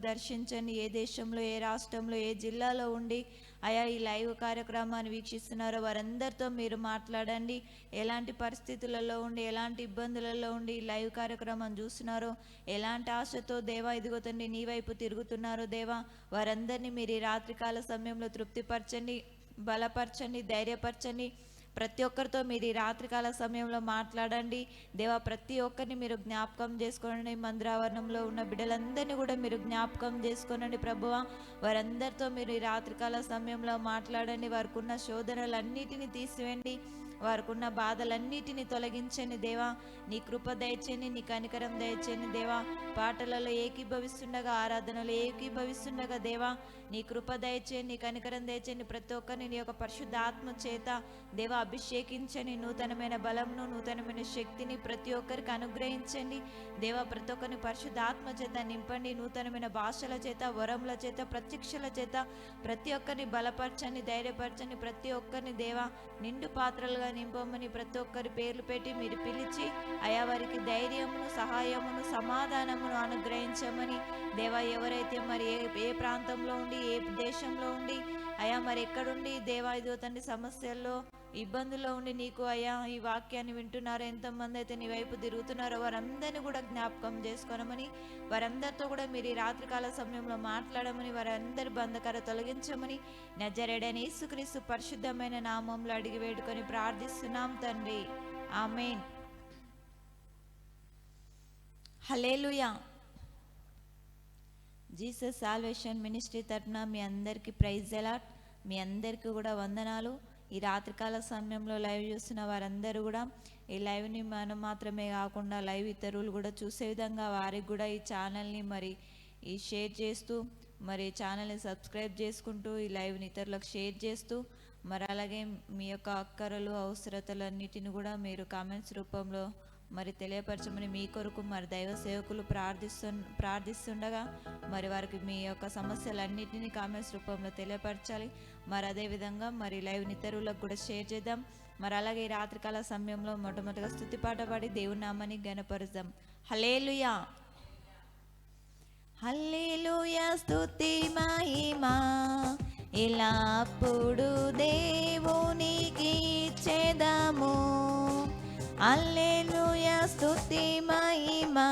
దర్శించండి. ఏ దేశంలో, ఏ రాష్ట్రంలో, ఏ జిల్లాలో ఉండి అయా ఈ లైవ్ కార్యక్రమాన్ని వీక్షిస్తున్నారో వారందరితో మీరు మాట్లాడండి. ఎలాంటి పరిస్థితులలో ఉండి, ఎలాంటి ఇబ్బందులలో ఉండి ఈ లైవ్ కార్యక్రమం చూస్తున్నారో, ఎలాంటి ఆశతో దేవా ఇదిగో తండ్రి నీ వైపు తిరుగుతున్నారో దేవా, వారందరినీ మీరు ఈ రాత్రికాల సమయంలో తృప్తిపరచండి, బలపరచండి, ధైర్యపరచండి. ప్రతి ఒక్కరితో మీరు ఈ రాత్రికాల సమయంలో మాట్లాడండి దేవా. ప్రతి ఒక్కరిని మీరు జ్ఞాపకం చేసుకోండి. మందిరావరణంలో ఉన్న బిడ్డలందరినీ కూడా మీరు జ్ఞాపకం చేసుకోనండి ప్రభువా. వారందరితో మీరు ఈ రాత్రికాల సమయంలో మాట్లాడండి. వారికి ఉన్న శోధనలన్నిటినీ తీసివేయండి, వారికి ఉన్న బాధలన్నిటిని తొలగించండి దేవా. నీ కృప దయచేయండి, నీ కనికరం దయచేయండి దేవా. పాటలలో ఏకీభవిస్తుండగా, ఆరాధనలో ఏకీభవిస్తుండగా దేవా నీ కృప దయచేయండి, నీ కనికరం దయచేయండి. ప్రతి ఒక్కరిని నీ యొక్క పరిశుద్ధ ఆత్మ చేత దేవా అభిషేకించండి. నూతనమైన బలంను, నూతనమైన శక్తిని ప్రతి ఒక్కరికి అనుగ్రహించండి దేవా. ప్రతి ఒక్కరిని పరిశుద్ధ ఆత్మ చేత నింపండి. నూతనమైన భాషల చేత, వరముల చేత, ప్రత్యక్షల చేత ప్రతి ఒక్కరిని బలపరచండి, ధైర్యపరచండి. ప్రతి ఒక్కరిని దేవా నిండు పాత్రలుగా నింపమని ప్రతి ఒక్కరి పేర్లు పెట్టి మీరు పిలిచి అయా వారికి ధైర్యమును, సహాయమును, సమాధానమును అనుగ్రహించమని దేవా. ఎవరైతే మరి ఏ ప్రాంతంలో ఉండి, ఏ దేశంలో ఉండి అయా మరి ఎక్కడుండి దేవా ఇదిగో తండ్రి సమస్యల్లో, ఇబ్బందుల్లో ఉండి నీకు అయా ఈ వాక్యాన్ని వింటున్నారో, ఎంతమంది అయితే నీ వైపు తిరుగుతున్నారో వారందరినీ కూడా జ్ఞాపకం చేసుకోనమని, వారందరితో కూడా మీరు ఈ రాత్రికాల సమయంలో మాట్లాడమని, వారందరి బంధకాలు తొలగించమని నజరేయుడైన యేసుక్రీస్తు పరిశుద్ధమైన నామంలో అడిగి వేడుకొని ప్రార్థిస్తున్నాం తండ్రి, ఆమేన్. హల్లెలూయా. జీసస్ సాల్వేషన్ మినిస్ట్రీ తరఫున మీ అందరికీ ప్రైజ్ అలాట్. మీ అందరికీ కూడా వందనాలు. ఈ రాత్రికాల సమయంలో లైవ్ చూస్తున్న వారందరూ కూడా ఈ లైవ్ని మనం మాత్రమే కాకుండా లైవ్ ఇతరులు కూడా చూసే విధంగా వారికి కూడా ఈ ఛానల్ని మరి ఈ షేర్ చేస్తూ, మరి ఛానల్ని సబ్స్క్రైబ్ చేసుకుంటూ ఈ లైవ్ని ఇతరులకు షేర్ చేస్తూ, మరి అలాగే మీ యొక్క అక్కరలు, అవసరతలన్నిటిని కూడా మీరు కామెంట్స్ రూపంలో మరి తెలియపరచమని మీ కొరకు మరి దైవ సేవకులు ప్రార్థిస్తుండగా మరి వారికి మీ యొక్క సమస్యలన్నిటినీ కామెంట్స్ రూపంలో తెలియపరచాలి. మరి అదేవిధంగా మరి లైవ్ ఇతరులకు కూడా షేర్ చేద్దాం. మరి అలాగే ఈ రాత్రికాల సమయంలో మొట్టమొదటిగా స్తుతి పాట పాడి దేవుని నామాన్ని ఘనపరుద్దాం. హల్లెలూయా, హల్లెలూయా. స్తుతి మహిమా ఎల్లప్పుడు దేవునికి ఇచ్చేదము. హల్లెలూయా, స్తుతి మహిమా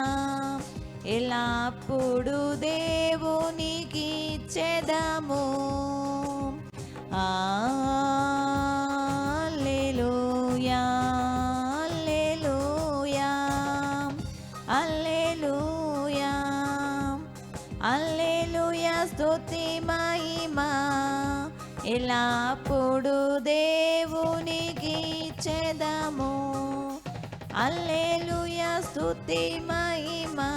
ఎల్లప్పుడు దేవునికి ఇచ్చేదము. హల్లెలూయా, హల్లెలూయా, హల్లెలూయా, హల్లెలూయా. స్తుతి మహిమా ఎల్లప్పుడు దేవునికి ఇచ్చేదము. హల్లెలూయా, స్తుతి మహిమా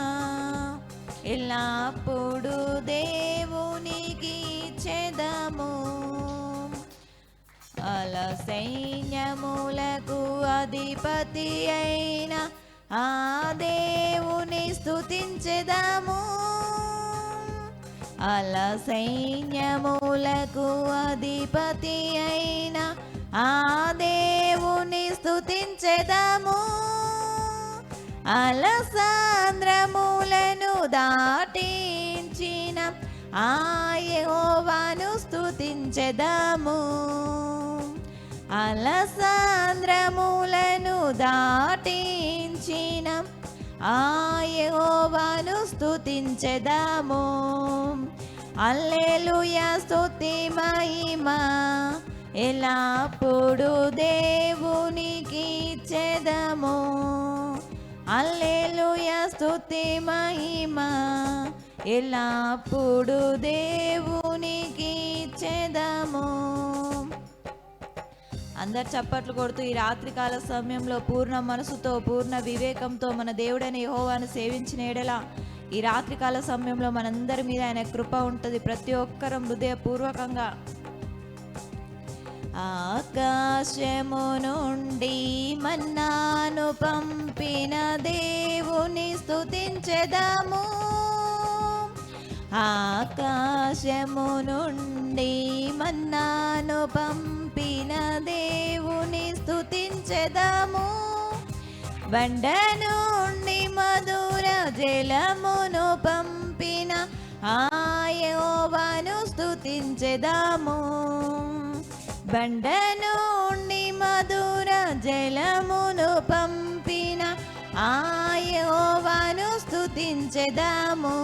ఎల్లప్పుడు దేవునికి ఇచ్చేదము. అల సైన్యములకు అధిపతి అయిన ఆ దేవుని స్తుతించెదము. అల సైన్యములకు అధిపతి అయిన ఆ దేవుని స్తుతించెదము. అలసాంద్రములను దాటించిన ఆ యెహోవాను స్తుతించెదము. అలసాంద్రములను దాటించిన ఆ యెహోవాను స్తుతించెదము. హల్లెలూయా, స్తుతి మహిమా ఎల్లప్పుడు దేవునికి ఇచ్చేదము. హల్లెలూయా, స్తుతి మహిమా ఎల్లప్పుడు దేవునికి ఇచ్చేదము. అందరు చప్పట్లు కొడుతూ ఈ రాత్రికాల సమయంలో పూర్ణ మనసుతో, పూర్ణ వివేకంతో మన దేవుడైన యెహోవాను సేవించిన ఎడల ఈ రాత్రికాల సమయంలో మనందరి మీద ఆయన కృప ఉంటుంది. ప్రతి ఒక్కరం హృదయపూర్వకంగా ఆకాశము నుండి మన్నాను పంపిన దేవుని స్తుతించెదము. ఆకాశము నుండి మన్నాను పంపిన దేవుని స్తుతించెదము. బండ నుండి మధుర జలమును పంపిన యెహోవాను స్తుతించెదాము. బండ నుండి మధుర జలమును పంపిన యెహోవాను స్తుతించెదాము.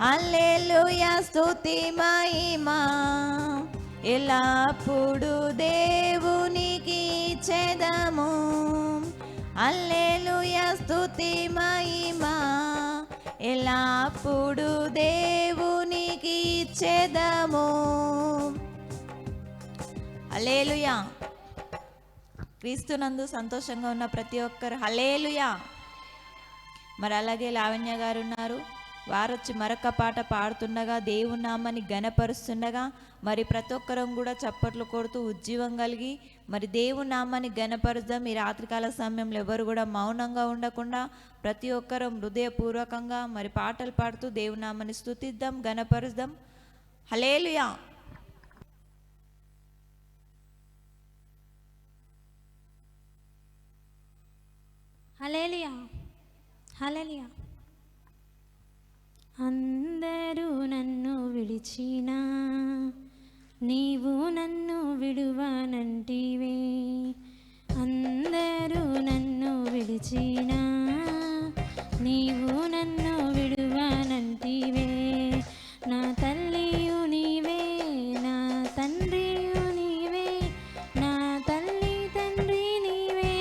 హల్లెలూయా స్తుతి మహిమా ఎల్లప్పుడు దేవునికి ఇచ్చెదము. హల్లెలూయా స్తుతి మహిమా ఎల్లప్పుడు దేవునికి ఇచ్చెదము. హల్లెలూయా. క్రీస్తునందు సంతోషంగా ఉన్న ప్రతి ఒక్కరు హల్లెలూయా. మరి అలాగే లావణ్య గారు ఉన్నారు, వారు వచ్చి మరొక పాట పాడుతుండగా దేవుని నామాన్ని ఘనపరుస్తుండగా మరి ప్రతి ఒక్కరం కూడా చప్పట్లు కొడుతూ ఉజ్జీవం కలిగి మరి దేవుని నామాన్ని ఘనపరుద్దాం. ఈ రాత్రికాల సమయంలో ఎవరు కూడా మౌనంగా ఉండకుండా ప్రతి ఒక్కరం హృదయపూర్వకంగా మరి పాటలు పాడుతూ దేవుని నామాన్ని స్తుతిద్దాం, ఘనపరుద్దాం. హల్లెలూయా. హల్లెలూయా. హల్లెలూయా. అందరూ నన్ను విడిచినా నీవు నన్ను విడువనంటివే. అందరూ నన్ను విడిచినా నీవు నన్ను విడువనంటివే. నా తల్లియు నీవే, నా తండ్రియు నీవే, నా తల్లి తండ్రి నీవే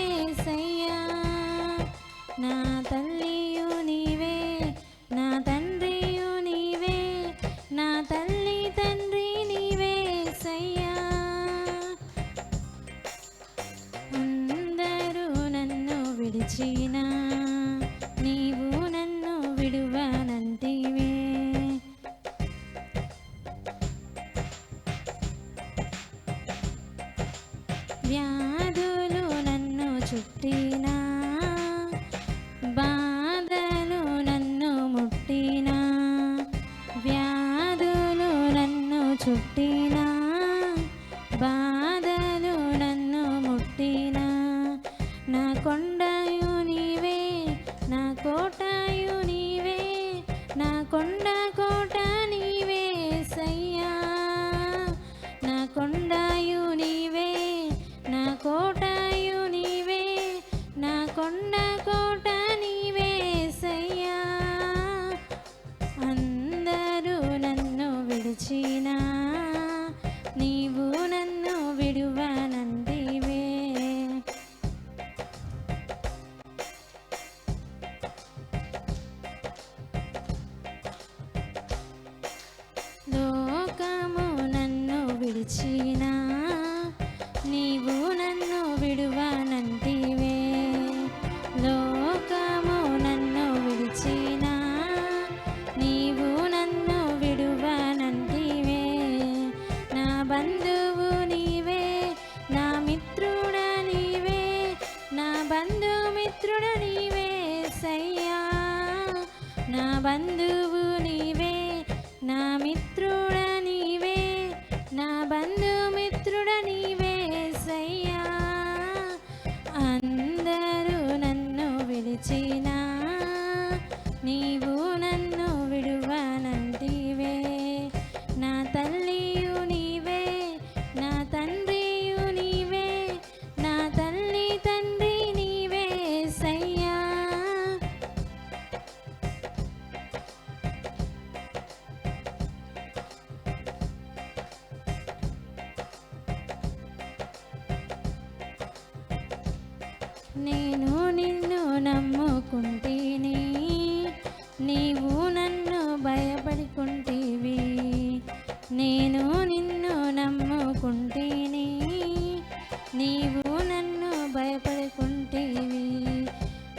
సయ్యా. నా తల్లియు నీవే, నా తండ్రియు నీవే, నా తల్లి తండ్రి నీవే సయ్యా. అందరూ నన్ను విడిచినా నీవు నన్ను విడువనంటివే. వ్యాధులు నన్ను చుట్టినా, బాధలు నన్ను ముట్టినా, వ్యాధులు నన్ను చుట్టినా, బాధలు నన్ను ముట్టినా, నా కొండయు నీవే, నా కోటయు నీవే, నా కొండ కోట నీవే సయ్యా. నా కొండయు నీవే, నా కోటయు నీవే, నా కొండ కోట నీవే సయ్యా. అందరూ నన్ను విడిచినా నీవు నన్ను విడువనంటివే. లోకము నన్ను విడిచినా నీవు నన్ను విడువనంటివే. లోకము నన్ను విడిచినా నీవు నన్ను విడువనంటివే. నా బంధువు నీవే, నా మిత్రుడ నీవే, నా బంధుమిత్రుడ నీవే సయ్యా. నా బంధువు నీవే, నా మిత్రుడ నీవే, నా బంధుమిత్రుడ నీవే సయ్యా. అందరూ నన్ను విడిచినా నీవు నన్ను విడువనంటివే. నా తల్లియు నీవే, నా తండ్రియు నీవే, నా తల్లి తండ్రి నీవే సయ్యా. నేను నిన్ను నమ్ముకుంటేనే నీవు నన్ను భయపడుకుంటేవి. నేను నిన్ను నమ్ముకుంటేనే నీవు నన్ను భయపడుకుంటేవి.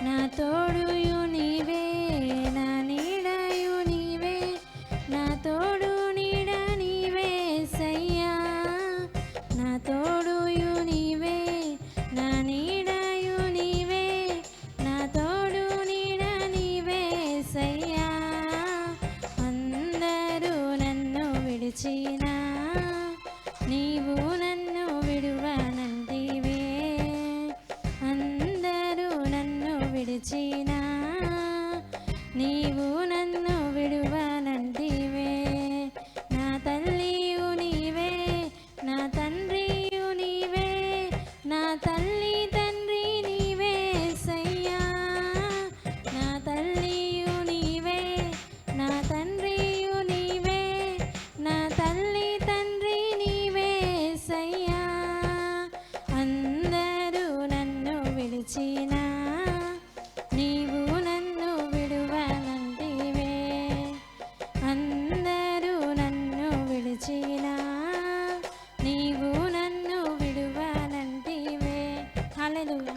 నా తోడుయు నీవే, నా నీడయు నీవే, నా తోడు నీడ నీవే సయ్యా. నా తోడుయు నీవే, నా నీడయు నీవే, నా తోడు నీడ నీవే సయ్యా. అందరూ నన్ను విడిచినా నీవు నన్ను విడువనంటివే. అందరూ నన్ను విడిచినా నీవు నన్ను విడువనంటివే. తండ్రియు నీవే, నా తల్లి తండ్రి నీవే యేసయ్యా. అందరూ నన్ను విడిచినా నీవు నన్ను విడువనంటివే. అందరూ నన్ను విడిచినా నీవు నన్ను విడువనంటివే. హల్లెలూయా.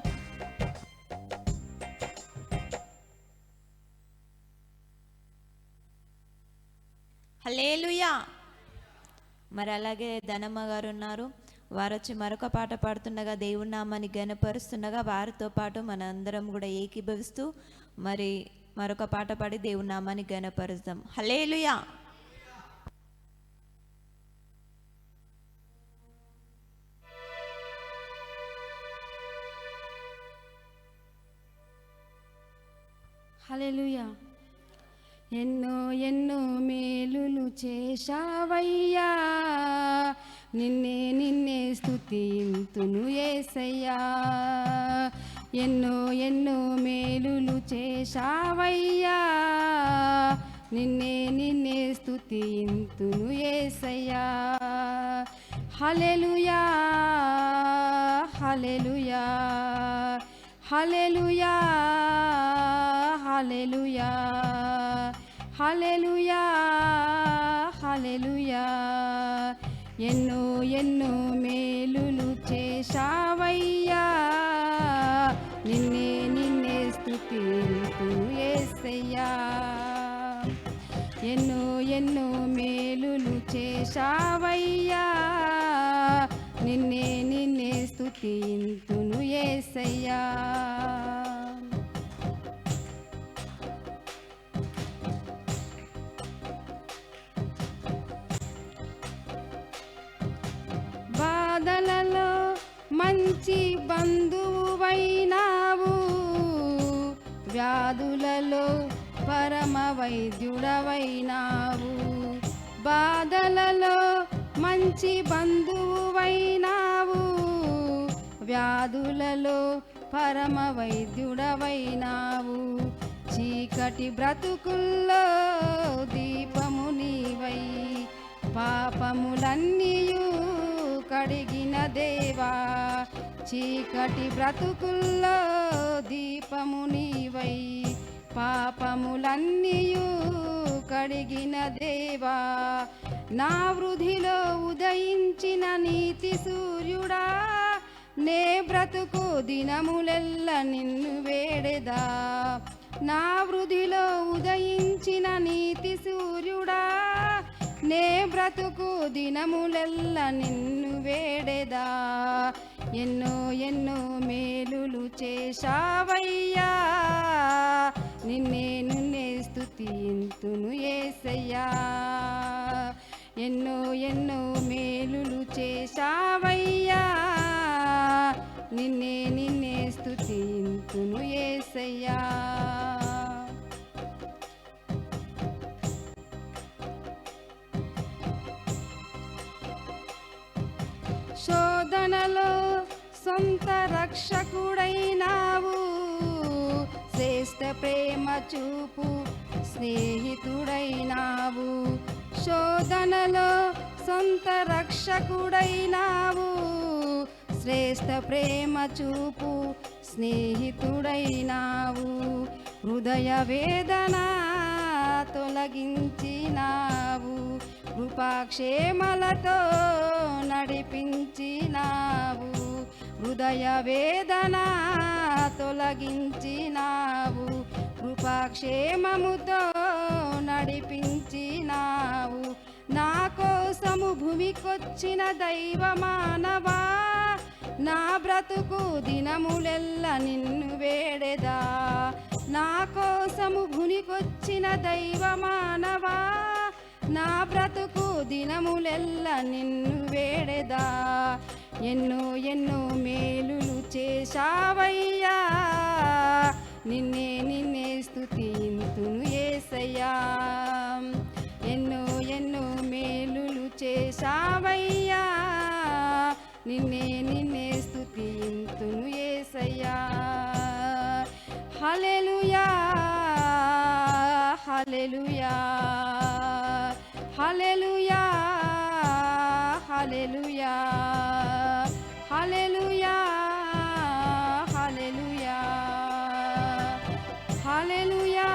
హల్లెలూయా. మరి అలాగే ధనమ్మ గారు ఉన్నారు. వారు వచ్చి మరొక పాట పాడుతుండగా దేవుని నామాన్ని ఘనపరుస్తుండగా వారితో పాటు మన అందరం కూడా ఏకీభవిస్తూ మరి మరొక పాట పాడి దేవుని నామాన్ని ఘనపరుస్తాం. హల్లెలూయా. హల్లెలూయా. ఎన్నో ఎన్నో మేలులు చేశావయ్యా, నిన్నే నిన్నే స్తుతింతును యేసయ్యా. ఎన్నో ఎన్నో మేలులు చేశావయ్యా, నిన్నే నిన్నే స్తుతింతును యేసయ్యా. హల్లెలూయా హల్లెలూయా హల్లెలూయా హల్లెలూయా హల్లెలూయా హల్లెలూయా. ఎన్నో ఎన్నో మేలులు చేశావయ్యా, నిన్నే నిన్నే స్తుతింతును యేసయ్యా. ఎన్నో ఎన్నో మేలులు చేశావయ్యా, నిన్నే నిన్నే స్తుతింతును యేసయ్యా. బాధలలో మంచి బంధువైనావు, వ్యాధులలో పరమ వైద్యుడవైనావు. బాధలలో మంచి బంధువైనావు, వ్యాధులలో పరమ వైద్యుడవైనావు. చీకటి బ్రతుకుల్లో దీపము నీవై, పాపములన్నీయు కడిగిన దేవా. చీకటి బ్రతుకుల్లో దీపము నీవై, పాపములన్నీయు కడిగిన దేవా. నా వృధిలో ఉదయించిన నీతి సూర్యుడా, నే బ్రతుకు దినములెల్ల నిన్ను వేడెదా. నా వృధిలో ఉదయించిన నీతి సూర్యుడా, నే బ్రతుకు దినములెల్ల నిన్ను వేడెదా. ఎన్నో ఎన్నో మేలులు చేశావయ్యా, నిన్నే నిన్నే స్తుతింతును యేసయ్యా. ఎన్నో ఎన్నో మేలులు చేశావయ్యా, నిన్నే నిన్నే స్తుతింతును యేసయ్యా. శోధనలో సొంత రక్షకుడైనావు, శ్రేష్ఠ ప్రేమ చూపు స్నేహితుడైనావు. శోధనలో సొంత రక్షకుడైనావు, శ్రేష్ఠ ప్రేమ చూపు స్నేహితుడైనావు. హృదయ వేదన తొలగించినావు, కృపాక్షేమలతో నడిపించినావు. హృదయ వేదన తొలగించినావు, కృపాక్షేమముతో నడిపించినావు. నా కోసము భూమికొచ్చిన దైవ మానవా, నా బ్రతుకు దినములెల్ల నిన్ను వేడెదా. నా కోసము భూమికొచ్చిన దైవ మానవా, నా బ్రతుకు దినములెల్ల నిన్ను వేడెదా. ఎన్నో ఎన్నో మేలులు చేశావయ్యా, నిన్నే నిన్నే స్తుతింతును యేసయ్యా. ఎన్నో ఎన్నో మేలులు చేశావయ్యా, నిన్నే నిన్నే స్తుతింతును యేసయ్యా. హల్లెలూయా హల్లెలూయా హల్లెలూయా హల్లెలూయా హల్లెలూయా హల్లెలూయా హల్లెలూయా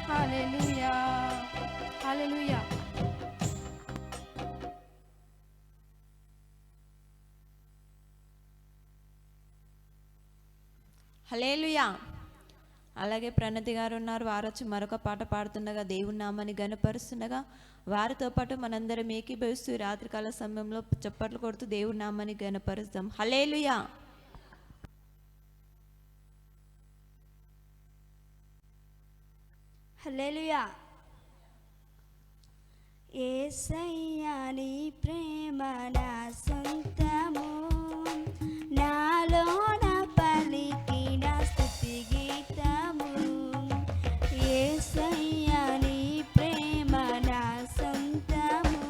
హల్లెలూయా హల్లెలూయా. హల్లెలూయా. అలాగే ప్రణతి గారు ఉన్నారు, వారు వచ్చి మరొక పాట పాడుతుండగా దేవుని నామాన్ని గణపరుస్తుండగా వారితో పాటు మనందరం ఏకీభవిస్తూ రాత్రికాల సమయంలో చప్పట్లు కొడుతూ దేవుని నామాన్ని గణపరుస్తాం. హల్లెలూయా. హల్లెలూయా. యేసయ్యా నీ ప్రేమ నా సొంతము, నాలోన పలికిన స్తుతి గీతము. యేసయ్యా నీ ప్రేమ నా సొంతము,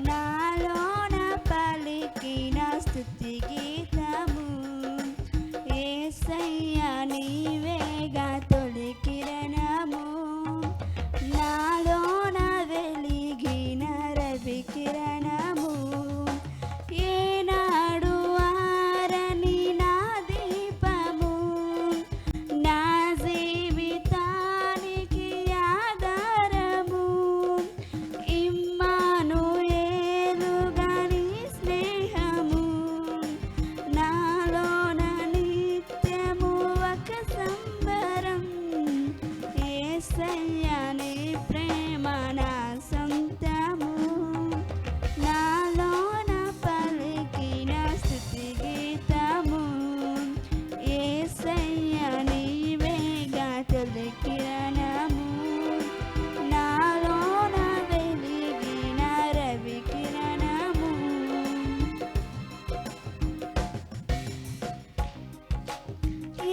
నాలోన పలికిన స్తుతి గీతము. యేసయ్యా నీవేగా తొలి కిరణము, నాలోన వెలిగిన రవి కిరణము. ఏనాడు ఆరని నా దీపము, నా జీవితానికి ఆధారము. ఇమ్మానుయేలుగా నీ స్నేహము, నాలోన నిత్యము ఒక సంబరం. యేసయ్యా నీ ప్రేమ నా సొంతము, నాలోన పలికిన స్తుతి గీతము. యేసయ్యా నీవేగా తొలి కిరణము, నాలోన వెలిగిన రవి కిరణము.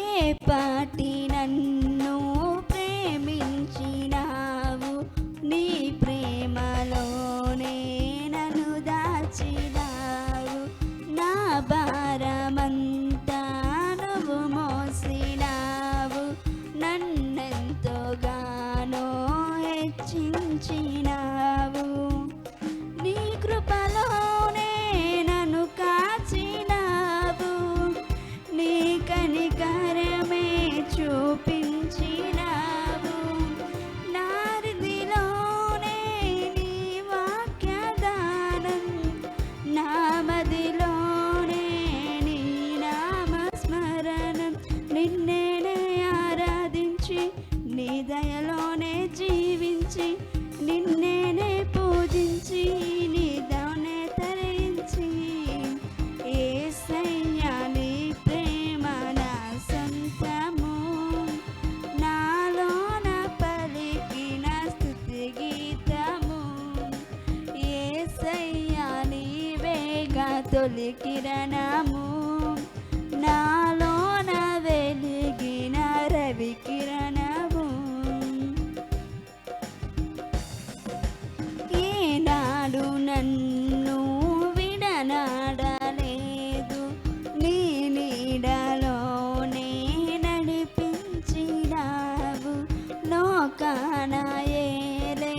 ఏ పాటి నన్ను ప్రేమించినావు, నీ ప్రేమలోనే నన్ను దాచినావు. నా భారమంతా నువ్వు మోసినావు, నన్నెంతోగానో హెచ్చించినావు. నీ కృపలోనే నన్ను కాచినావు, నీ కనికరమే చూపించినావు. నా హృదిలోనే నీ వాక్యదానం, నా మదిలోనే నీ నామస్మరణం. నిన్నేనే ఆరాధించి నీ దయలోనే జీవించి, నిన్నేనే పూజించి నీ దయనే తరించి. యేసయ్యా నీ ప్రేమ నా సొంతము, నాలోన పలికిన స్తుతి గీతము. యేసయ్యా నీవేగా తొలి కిరణము, నాలోన వెలిగిన రవి కిరణము. ఏనాడు నన్ను విడనాడలేదు, నీ నీడలోనే నడిపించినావు. లోకాన ఏలే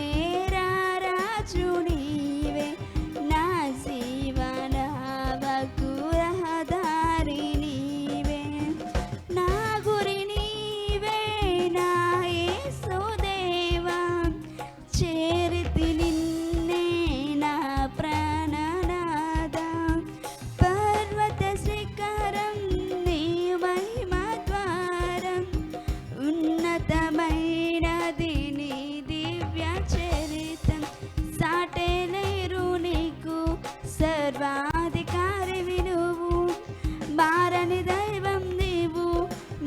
రారాజు నీవే, నా జీవనావకు రహదారి నీవే. నా గురి నీవే నా యేసుదేవా, చేరితి నిన్నే నా ప్రాణనాథ. పర్వత శిఖరం నీ మహిమ ద్వారం, ఉన్నతమైనది నీ దివ్య చరితం. సాటేలేరు నీకు సర్వాధికారివి నువ్వు, మారని దైవం నీవు,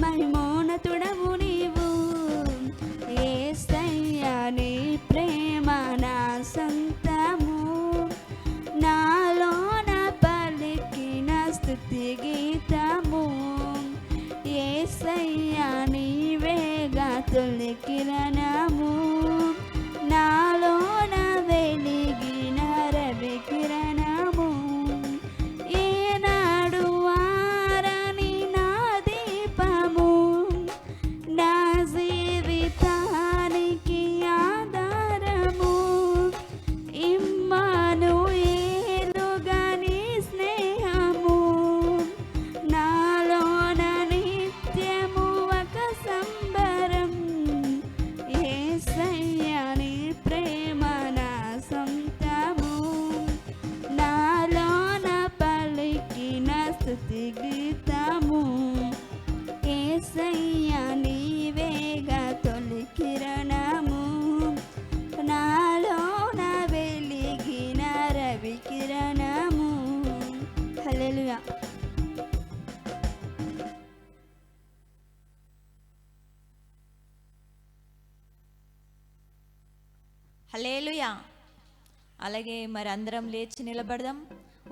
మహిమోన్నతుడవు నీవు. యేసయ్యా నీ ప్రేమ నా సొంతము, నాలోన పలికిన స్తుతి గీతము. యేసయ్యా నీవేగా తొలి కిరణము, నాలోన వెలిగిన రవి కిరణము. ఏనాడు ఆరని నా దీపము, నా జీవితానికి ఆధారము. హల్లెలూయా. అలాగే మరి అందరం లేచి నిలబడదాం.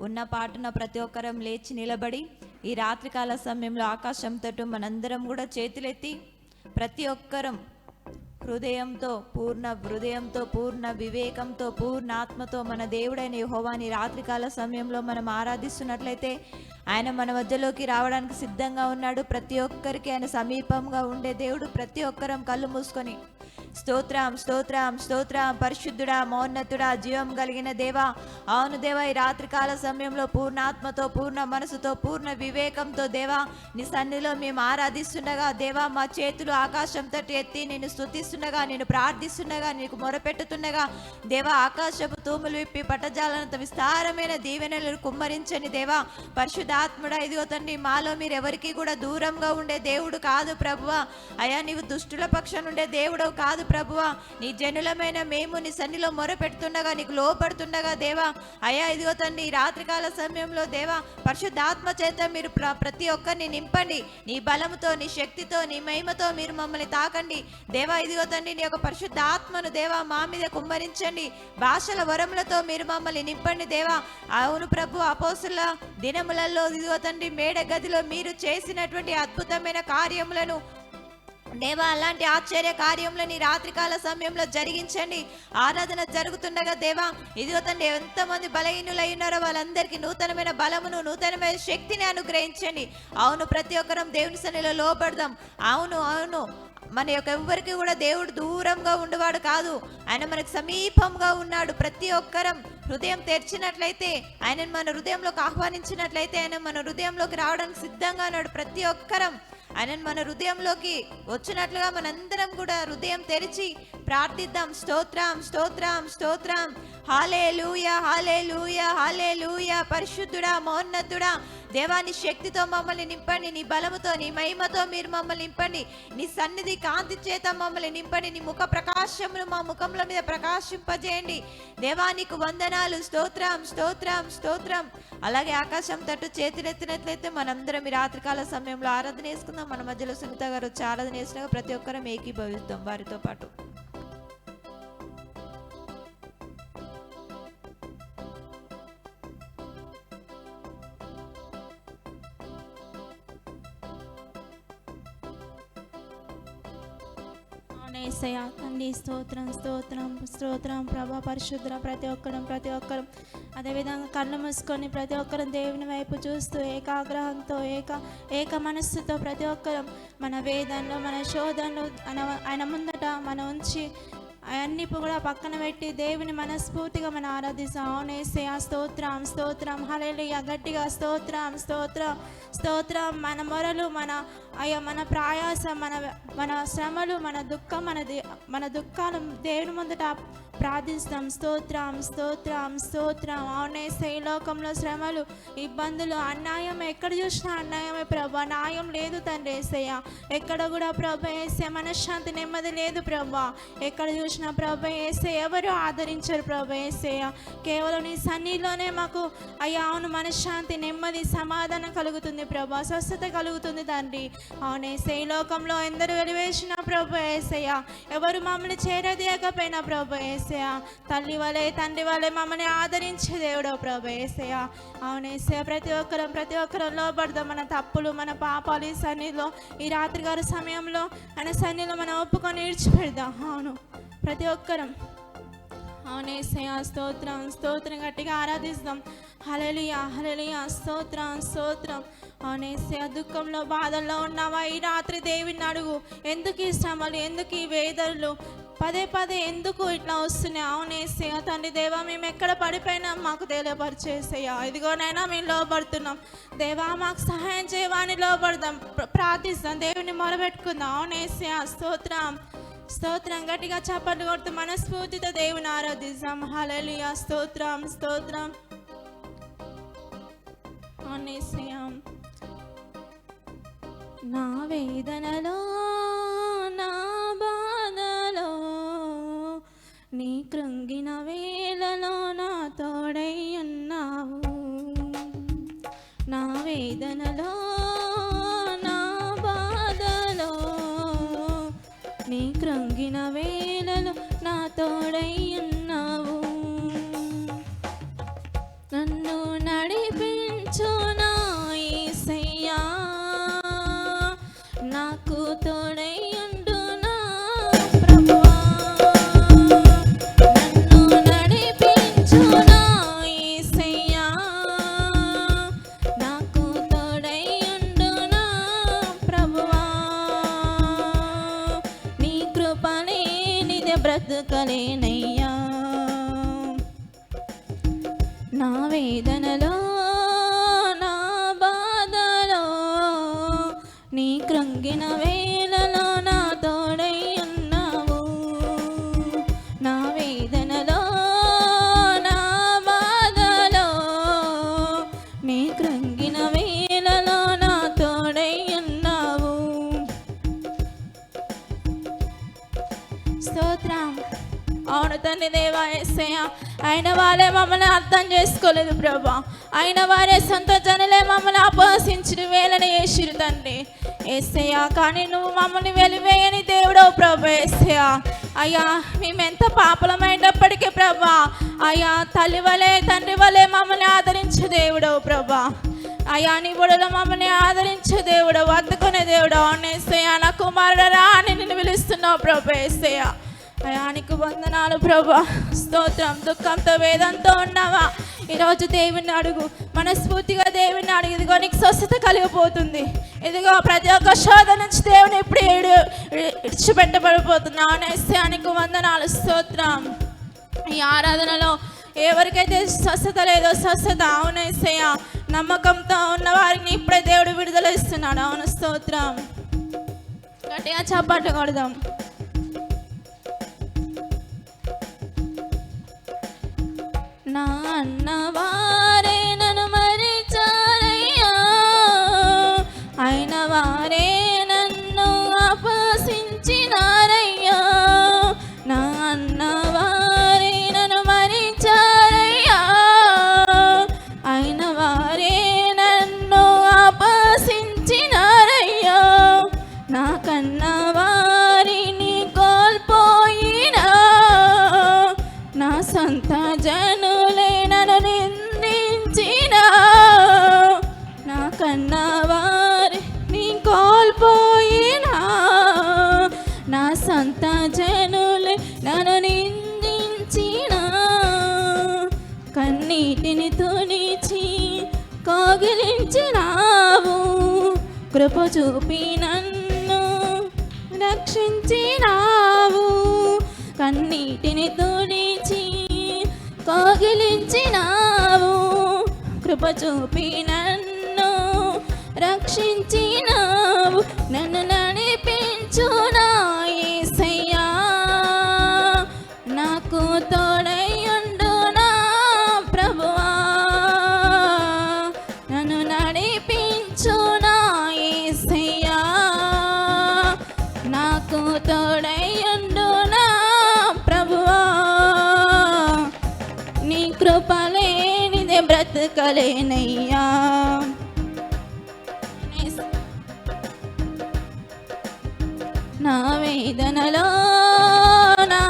ఉన్న పాటున ప్రతి ఒక్కరం లేచి నిలబడి ఈ రాత్రికాల సమయంలో ఆకాశం తట్టు మనందరం కూడా చేతులెత్తి ప్రతి ఒక్కరం పూర్ణ హృదయంతో పూర్ణ వివేకంతో పూర్ణ ఆత్మతో మన దేవుడైన యెహోవాని రాత్రికాల సమయంలో మనం ఆరాధిస్తున్నట్లయితే ఆయన మన మధ్యలోకి రావడానికి సిద్ధంగా ఉన్నాడు. ప్రతి ఒక్కరికి ఆయన సమీపంగా ఉండే దేవుడు. ప్రతి ఒక్కరం కళ్ళు మూసుకొని స్తోత్రం స్తోత్రం స్తోత్రం పరిశుద్ధుడా మౌన్నతుడా జీవం కలిగిన దేవా, అవును దేవా, ఈ రాత్రికాల సమయంలో పూర్ణాత్మతో పూర్ణ మనసుతో పూర్ణ వివేకంతో దేవా నీ సన్నిధిలో మేము ఆరాధిస్తుండగా దేవా మా చేతులు ఆకాశం తట్టు ఎత్తి నిన్ను స్తుతిస్తుండగా నిన్ను ప్రార్థిస్తుండగా నీకు మొరపెట్టుతుండగా దేవా ఆకాశపు తూములు విప్పి పట్టజాలనంత విస్తారమైన దీవెనలను కుమ్మరించని దేవా పరిశుద్ధాత్ముడా, ఇదిగో తండ్రి మాలో మీరు ఎవరికి కూడా దూరంగా ఉండే దేవుడు కాదు ప్రభువా. అయ్యా నీవు దుష్టుల పక్షం ఉండే దేవుడు కాదు ప్రభువా. నీ జనులమైన మేము నీ సన్నిలో మొరపెడుతుండగా నీకు లోపడుతుండగా దేవా అయ్యా ఇదిగో తండ్రి ఈ రాత్రికాల సమయంలో దేవా పరిశుద్ధాత్మ చేత మీరు ప్రతి ఒక్కరిని నింపండి. నీ బలముతో నీ శక్తితో నీ మహిమతో మీరు మమ్మల్ని తాకండి దేవా. ఇదిగో తండ్రి నీ యొక్క పరిశుద్ధాత్మను దేవా మా మీద కుమ్మరించండి. భాషల వరములతో మీరు మమ్మల్ని నింపండి దేవా. అవును ప్రభు, అపోస్తుల దినములలో ఇదిగో తండ్రి మేడ గదిలో మీరు చేసినటువంటి అద్భుతమైన కార్యములను దేవా అలాంటి ఆశ్చర్య కార్యములు నీ రాత్రికాల సమయంలో జరిగించండి. ఆరాధన జరుగుతుండగా దేవా ఇదిగో తండ్రి ఎంతమంది బలహీనులై ఉన్నారో వాళ్ళందరికీ నూతనమైన బలమును నూతనమైన శక్తిని అనుగ్రహించండి. అవును ప్రతి ఒక్కరం దేవుని సన్నిధిలో లోబడదాం. అవును అవును మన యొక్క ఎవ్వరికి కూడా దేవుడు దూరంగా ఉండేవాడు కాదు, ఆయన మనకు సమీపంగా ఉన్నాడు. ప్రతి ఒక్కరం హృదయం తెరిచినట్లయితే ఆయనను మన హృదయంలోకి ఆహ్వానించినట్లయితే ఆయన మన హృదయంలోకి రావడానికి సిద్ధంగా ఉన్నాడు. ప్రతి ఒక్కరం ఆయనను మన హృదయంలోకి వచ్చినట్లుగా మనందరం కూడా హృదయం తెరిచి ప్రార్థిద్దాం. స్తోత్రం స్తోత్రం స్తోత్రం హల్లెలూయా హల్లెలూయా హల్లెలూయా. పరిశుద్ధుడా మౌన్నతుడా దేవా నీ శక్తితో మమ్మల్ని నింపండి. నీ బలముతో నీ మహిమతో మీరు మమ్మల్ని నింపండి. నీ సన్నిధి కాంతి చేత మమ్మల్ని నింపండి. నీ ముఖ ప్రకాశమును మా ముఖముల మీద ప్రకాశింపజేయండి దేవా. నీకు వందనాలు. స్తోత్రం స్తోత్రం స్తోత్రం. అలాగే ఆకాశం తట్టు చేతులెత్తినట్లయితే మనందరం ఈ రాత్రికాల సమయంలో ఆరాధన చేసుకుందాం. మన మధ్యలో సునీత గారు వచ్చి ఆరాధన చేసినాక ప్రతి ఒక్కరం ఏకీభవిస్తాం వారితో పాటు. యేసయ్యా తండ్రి స్తోత్రం స్తోత్రం స్తోత్రం ప్రభా పరిశుద్ధ ప్రతి ఒక్కరం అదేవిధంగా కళ్ళు మూసుకొని ప్రతి ఒక్కరం దేవుని వైపు చూస్తూ ఏకాగ్రహంతో ఏక మనస్సుతో ప్రతి ఒక్కరం మన వేదనలో మన శోధనలు ఆయన ముందట మనం ఉంచి అవన్నీ కూడా పక్కన పెట్టి దేవుని మనస్ఫూర్తిగా మనం ఆరాధిస్తాం. అవును యేసయ్యా స్తోత్రం స్తోత్రం హల్లెలూయా. గట్టిగా స్తోత్రం స్తోత్రం స్తోత్రం. మన మొరలు మన ప్రయాసం మన శ్రమలు మన దుఃఖాలు దేవుని ముందట ప్రార్థిస్తాం. స్తోత్రం స్తోత్రం స్తోత్రం. అవునేసే ఈ లోకంలో శ్రమలు ఇబ్బందులు అన్యాయం ఎక్కడ చూసినా అన్యాయమే ప్రభా. న్యాయం లేదు తండ్రి యేసయ్య. ఎక్కడ కూడా ప్రభా యేసే మనశ్శాంతి నెమ్మది లేదు ప్రభా. ఎక్కడ చూసినా ప్రభా యేసే ఎవరు ఆదరించరు ప్రభా యేసయ్య. కేవలం నీ సన్నిధిలోనే మాకు అయ్యా అవును మనశ్శాంతి నెమ్మది సమాధానం కలుగుతుంది ప్రభా. స్వస్థత కలుగుతుంది తండ్రి. అవునేసే ఈ లోకంలో ఎందరు వెలివేసిన ప్రభా యేసయ్య. ఎవరు మమ్మల్ని చేరదీయకపోయినా ప్రభా యేసయ్య. తల్లి వలె తండ్రి వలె మమ్మల్ని ఆదరించే దేవుడో ప్రభా యేసయ్య. అవునేసయ్య ప్రతి ఒక్కరం లోబడదాం. మన తప్పులు మన పాపాలు ఈ సన్నిధిలో ఈ రాత్రిగారి సమయంలో ఆయన సన్నిధిలో మనం ఒప్పుకొని విడిచిపెడదాం. అవును ప్రతి ఒక్కరం అవునేసయ్య స్తోత్రం స్తోత్రం గట్టిగా ఆరాధిస్తాం. హల్లెలూయా హల్లెలూయా స్తోత్రం స్తోత్రం. అవునేసయ్య దుఃఖంలో బాధల్లో ఉన్నావా ఈ రాత్రి దేవుని అడుగు. ఎందుకు ఈ శ్రమలు, ఎందుకు ఈ వేదనలు, పదే ఎందుకు ఇట్లా వస్తున్నాయి? అవునేసయ్య తండ్రి దేవా మేము ఎక్కడ పడిపోయినా మాకు తెలియపరిచేసయ్యా. ఇదిగోనైనా మేము లోబడుతున్నాం దేవా, మాకు సహాయం చేయవాని లోబడదాం, ప్రార్థిస్తాం, దేవుని మొరబెట్టుకుందాం. అవునేసయ్య స్తోత్రం స్తోత్రం. గట్టిగా చప్పట్లు కొడుతూ మనస్ఫూర్తితో దేవుని ఆరాధిస్తాం. హల్లెలూయా స్తోత్రం స్తోత్రం. అవునేసయ్య నా వేదనలో నా బాధలో నీ కృంగిన వేళలో నా తోడై ఉన్నావు. నా వేదనలో నా బాధలో నీ కృంగిన వేళలో నా తోడై ఉన్నావు. వేదనలో నా బాధలో నీ కృంగిన వేళలో నా తోడై ఉన్నావు. నా వేదనలో నా బాధలో నీ కృంగిన వేళలో నా తోడై ఉన్నావు. స్తోత్రం. అవును తండ్రి దేవా యేసయ్య, అయిన వారే మమ్మల్ని అర్థం చేసుకోలేదు ప్రభా, అయిన వారే సొంత జనులే మమ్మల్ని అపహసించిన వేళని యేసిరు తండ్రి యేసయ్య. కానీ నువ్వు మమ్మల్ని వెలివేయని దేవుడవు ప్రభా యేసయ్య. అయ్యా మేమెంత పాపలమైనప్పటికీ ప్రభా, అయ్యా తల్లి వలె తండ్రి వలె మమ్మల్ని ఆదరించే దేవుడవు ప్రభా. అయ్యా నీ బుడలో మమ్మల్ని ఆదరించే దేవుడవు, అద్దుకునే దేవుడవు. అవునేసయ్య, నా కుమారుడు రా అని నిన్ను పిలుస్తున్నావు ప్రభా యేసయ్య. అయ్యా నీకు వందనాలు ప్రభా. స్తోత్రం. దుఃఖంతో వేదంతో ఉన్నావా, ఈరోజు దేవుని అడుగు, మనస్ఫూర్తిగా దేవుని అడుగు. ఇదిగో నీకు స్వస్థత కలిగిపోతుంది. ఇదిగో ప్రతి ఒక్క శోధన నుంచి దేవుని ఇప్పుడు ఇడిచిపెట్టబడిపోతున్నావు. అవునేసయ్య నీకు వందనాలు. స్తోత్రం. ఈ ఆరాధనలో ఎవరికైతే స్వస్థత లేదో స్వస్థత, అవునేసయ్య నమ్మకంతో ఉన్న వారిని ఇప్పుడే దేవుడు విడుదల ఇస్తున్నాడు. అవును స్తోత్రం. గట్టిగా చప్పట్లు కొడదాం. నా అన్నవారే నన్ను మరిచారయ్యా, అయిన వారే నన్ను అపహసించినారయ్యా. నా అన్నవారే నన్ను మరిచారయ్యా, అయిన వారే నన్ను అపహసించినారయ్యా. నా కన్నా వారిని కోల్పోయినా, నా సొంత జనులే నన్ను నిందించిన. నా కన్నా వారిని కోల్పోయినా, నా సొంత జనులే నన్ను నిందించిన. కన్నీటిని తుడిచి కౌగిలించినావు, కృప చూపి నన్ను రక్షించినావు. కన్నీటిని తుడిచి కౌగిలించినావు, కృప చూపి నన్ను రక్షించినావు. నన్ను నడిపించునా యేసయ్యా, నాకు తోడయ్యుండునా ప్రభువా. నన్ను నడిపించునా యేసయ్యా, నాకు తోడయ్యుండునా ప్రభువా. నీ కృపలేనిదే బ్రతకలేనయ్యా. నా వేదనలో నా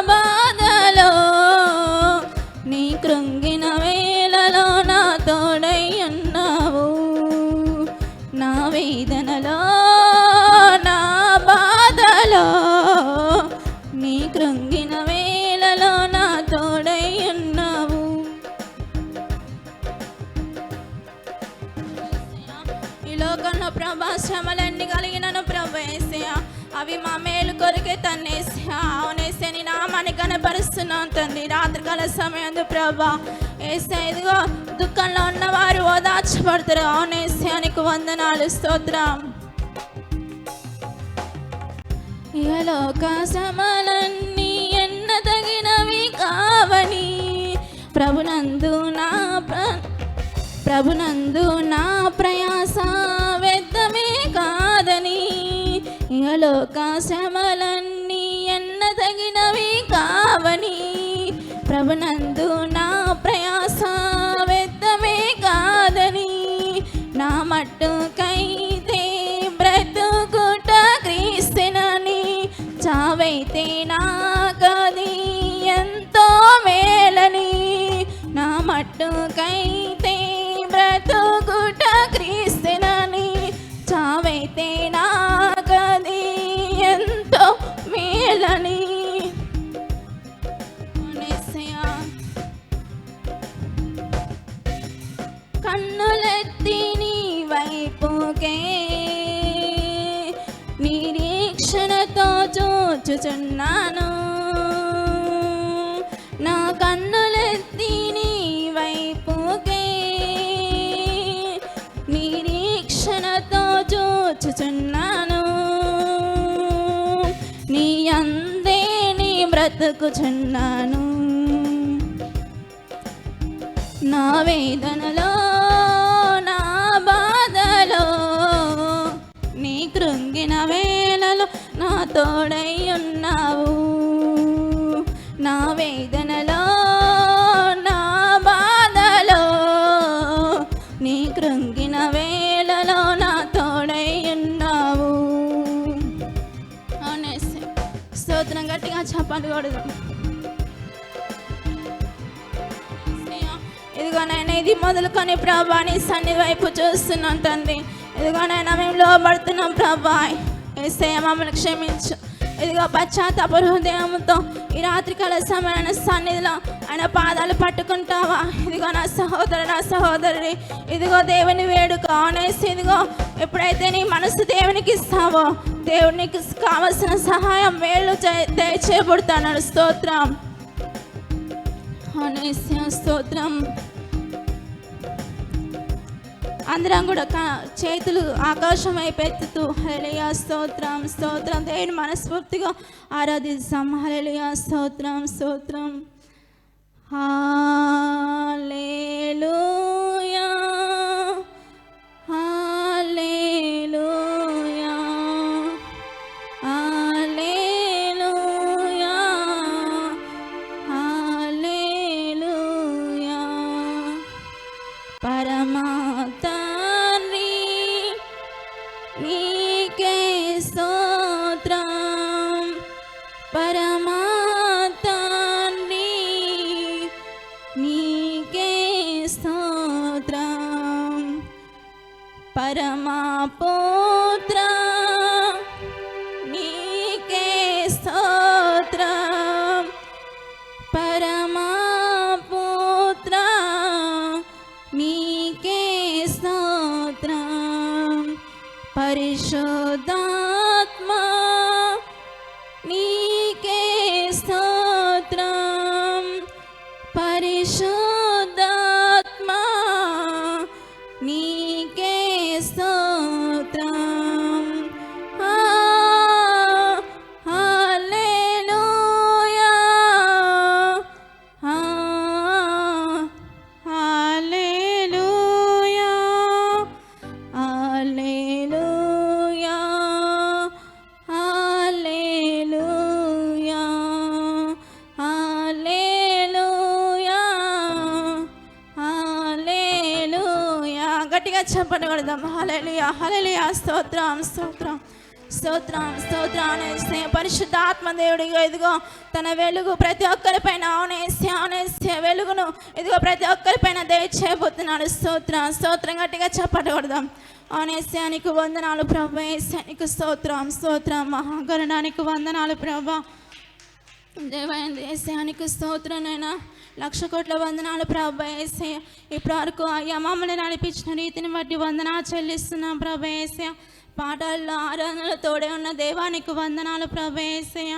బాధలో నీ కృంగిన వేళలో నా తోడై ఉన్నావు. నా వేదనలో నా బాధలో నీ కృంగిన వేళలో నా తోడై ఉన్నావు. ఈ లోకంలో ప్రభా శ్రమలన్నీ కలిగినను ప్రభా యేసయ్య, అవి మా మేలు కొరికే తండ్రి. అవునేసే నీ నామాన్ని కనపరుస్తున్నాను తండ్రి. రాత్రికాల సమయం ప్రభా యేసయ్య, ఇదిగో దుఃఖంలో ఉన్నవారు ఓదార్చబడతారు. అవునేసే నీకు వందనాలు. స్తోత్రం. ఇహలోక శ్రమలన్నీ ఎన్నదగినవి కావని, ప్రభునందు నా ప్రయాస వ్యర్థమే కాదని. ఇహలోక శ్రమలన్నీ ఎన్నదగినవి కావని, ప్రభునందు నా ప్రయాస వ్యర్థమే కాదని. నా మట్టుకైతే బ్రతుకుట క్రీస్తునని, చావైతే నాకది ఎంతో మేలని. నా మట్టుకైతే బ్రతుకుట క్రీస్తునని, చావైతే నాకది ఎంతో మేలని. కన్నులెత్తి నీ వైపుకే నిరీక్షణతో చూచుచున్నాను. నా కన్నులెత్తి నీ వైపుకే పలుకుచున్నాను. నా వేదనలో నా బాధలో నీ కృంగిన వేళలో నా తోడై ఉన్నావు. నా వేదనలో నా బాధలో నీ కృంగిన వేళలో నా తోడై ఉన్నావు. అనేసి స్తోత్రం గట్టిగా చప్పట్లు కొడదాం. ఇదిగో నాయన, ఇది మొదలుకొని ప్రభా నీ సన్ని వైపు చూస్తున్నాం తండ్రి. ఇదిగో నాయన, మేము లోబడుతున్నాం ప్రభా. యేసయ్య మమ్మల్ని క్షమించు. ఇదిగో పశ్చాత్తాప హృదయంతో ఈ రాత్రికాల సమయాన్ని సన్నిధిలో ఆయన పాదాలు పట్టుకుంటావా? ఇదిగో నా సహోదరుడి, ఇదిగో దేవుని వేడుక అనేసి, ఇదిగో ఎప్పుడైతే నీ మనసు దేవునికి ఇస్తావో దేవునికి కావలసిన సహాయం వేళ్ళు దయచేయబడుతున్నాడు. స్తోత్రం అనేసి స్తోత్రం. అందరం కూడా చేతులు ఆకాశం వైపు ఎత్తుతూ హల్లెలూయా స్తోత్రం స్తోత్రం దేవుని మనస్ఫూర్తిగా ఆరాధిస్తాం. హల్లెలూయా స్తోత్రం స్తోత్రం. హల్లెలూయా హల్లెలూయా హల్లెలూయా హల్లెలూయా. పరమా తండ్రి నీకే స్తోత్రం. పరమా తండ్రి నీకే స్తోత్రం. పరమా పుత్ర నీకే స్తోత్రం. పరమా పుత్ర నీకే స్తోత్రం. పరిశుద్ధాత్మ నీకే స్తోత్రం. పరిశుద్ధాత్మ నీకే స్తోత్రం. హల్లెలూయా హల్లెలూయా హల్లెలూయా హల్లెలూయా హల్లెలూయా హల్లెలూయా. గట్టిగా చప్పట్లు కొడదాం. హల్లెలూయా హల్లెలూయా స్తోత్రం స్తోత్రం స్తోత్రం స్తోత్రం. అనేసి పరిశుద్ధాత్మ దేవుడిగా ఇదిగో తన వెలుగు ప్రతి ఒక్కరిపైన అవునేసి వెలుగును ఇదిగో ప్రతి ఒక్కరిపైన దయచేయబోతున్నాడు. స్తోత్రం స్తోత్రం. గట్టిగా చప్పట్లు కొడదాం. అవునేసి నీకు వందనాలు ప్రభా. యేసయ్య నీకు స్తోత్రం స్తోత్రం. మహాగణానికి వందనాలు ప్రభా. దేవైన యేసయ్య నీకు స్తోత్రనైనా 1,00,000 కోట్ల వందనాలు ప్రభా. యేసయ్య ఇప్పటి వరకు అయ్యా మమ్మల్ని నడిపించిన రీతిని బట్టి వందనాలు చెల్లిస్తున్నాం ప్రభా. యేసయ్య పాటల్లో ఆరాధనలో తోడే ఉన్న దేవానికి వందనాలు ప్రభా. యేసయ్య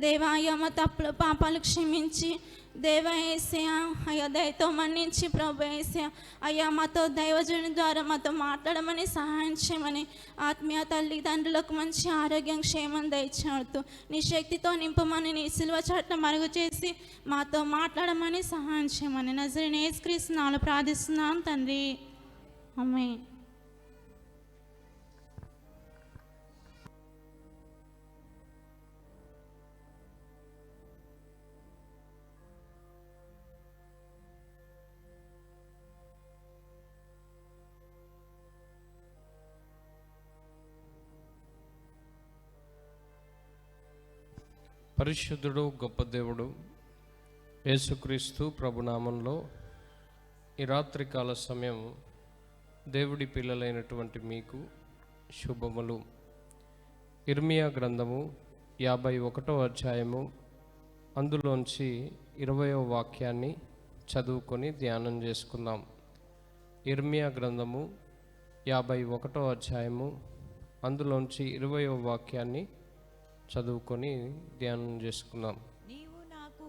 దేవా అయ్యా మా తప్పులు పాపాలు క్షమించి దేవా యేసయ్య అయ్యా దయతో మన్నించి ప్రభా. యేసయ్య అయ్యా మాతో దైవజనుని ద్వారా మాతో మాట్లాడమని సహాయం చేయమని ఆత్మీయ తల్లిదండ్రులకు మంచి ఆరోగ్యం క్షేమం దయచేస్తూ నీ శక్తితో నింపమని నీ సిలువ చాటున మరుగు చేసి మాతో మాట్లాడమని సహాయం చేయమని నజరేయుడైన యేసుక్రీస్తు నామములో ప్రార్థిస్తున్నాం తండ్రి. ఆమేన్. పరిశుద్ధుడు గొప్ప దేవుడు యేసుక్రీస్తు ప్రభునామంలో ఈ రాత్రికాల సమయం దేవుడి పిల్లలైనటువంటి మీకు శుభములు. ఇర్మియా గ్రంథము 51వ అధ్యాయము అందులోంచి 20వ వాక్యాన్ని చదువుకొని ధ్యానం చేసుకుందాం. ఇర్మియా గ్రంథము 51వ అధ్యాయము అందులోంచి 20వ వాక్యాన్ని చదువుకొని ధ్యానం చేసుకుందాం. నీవు నాకు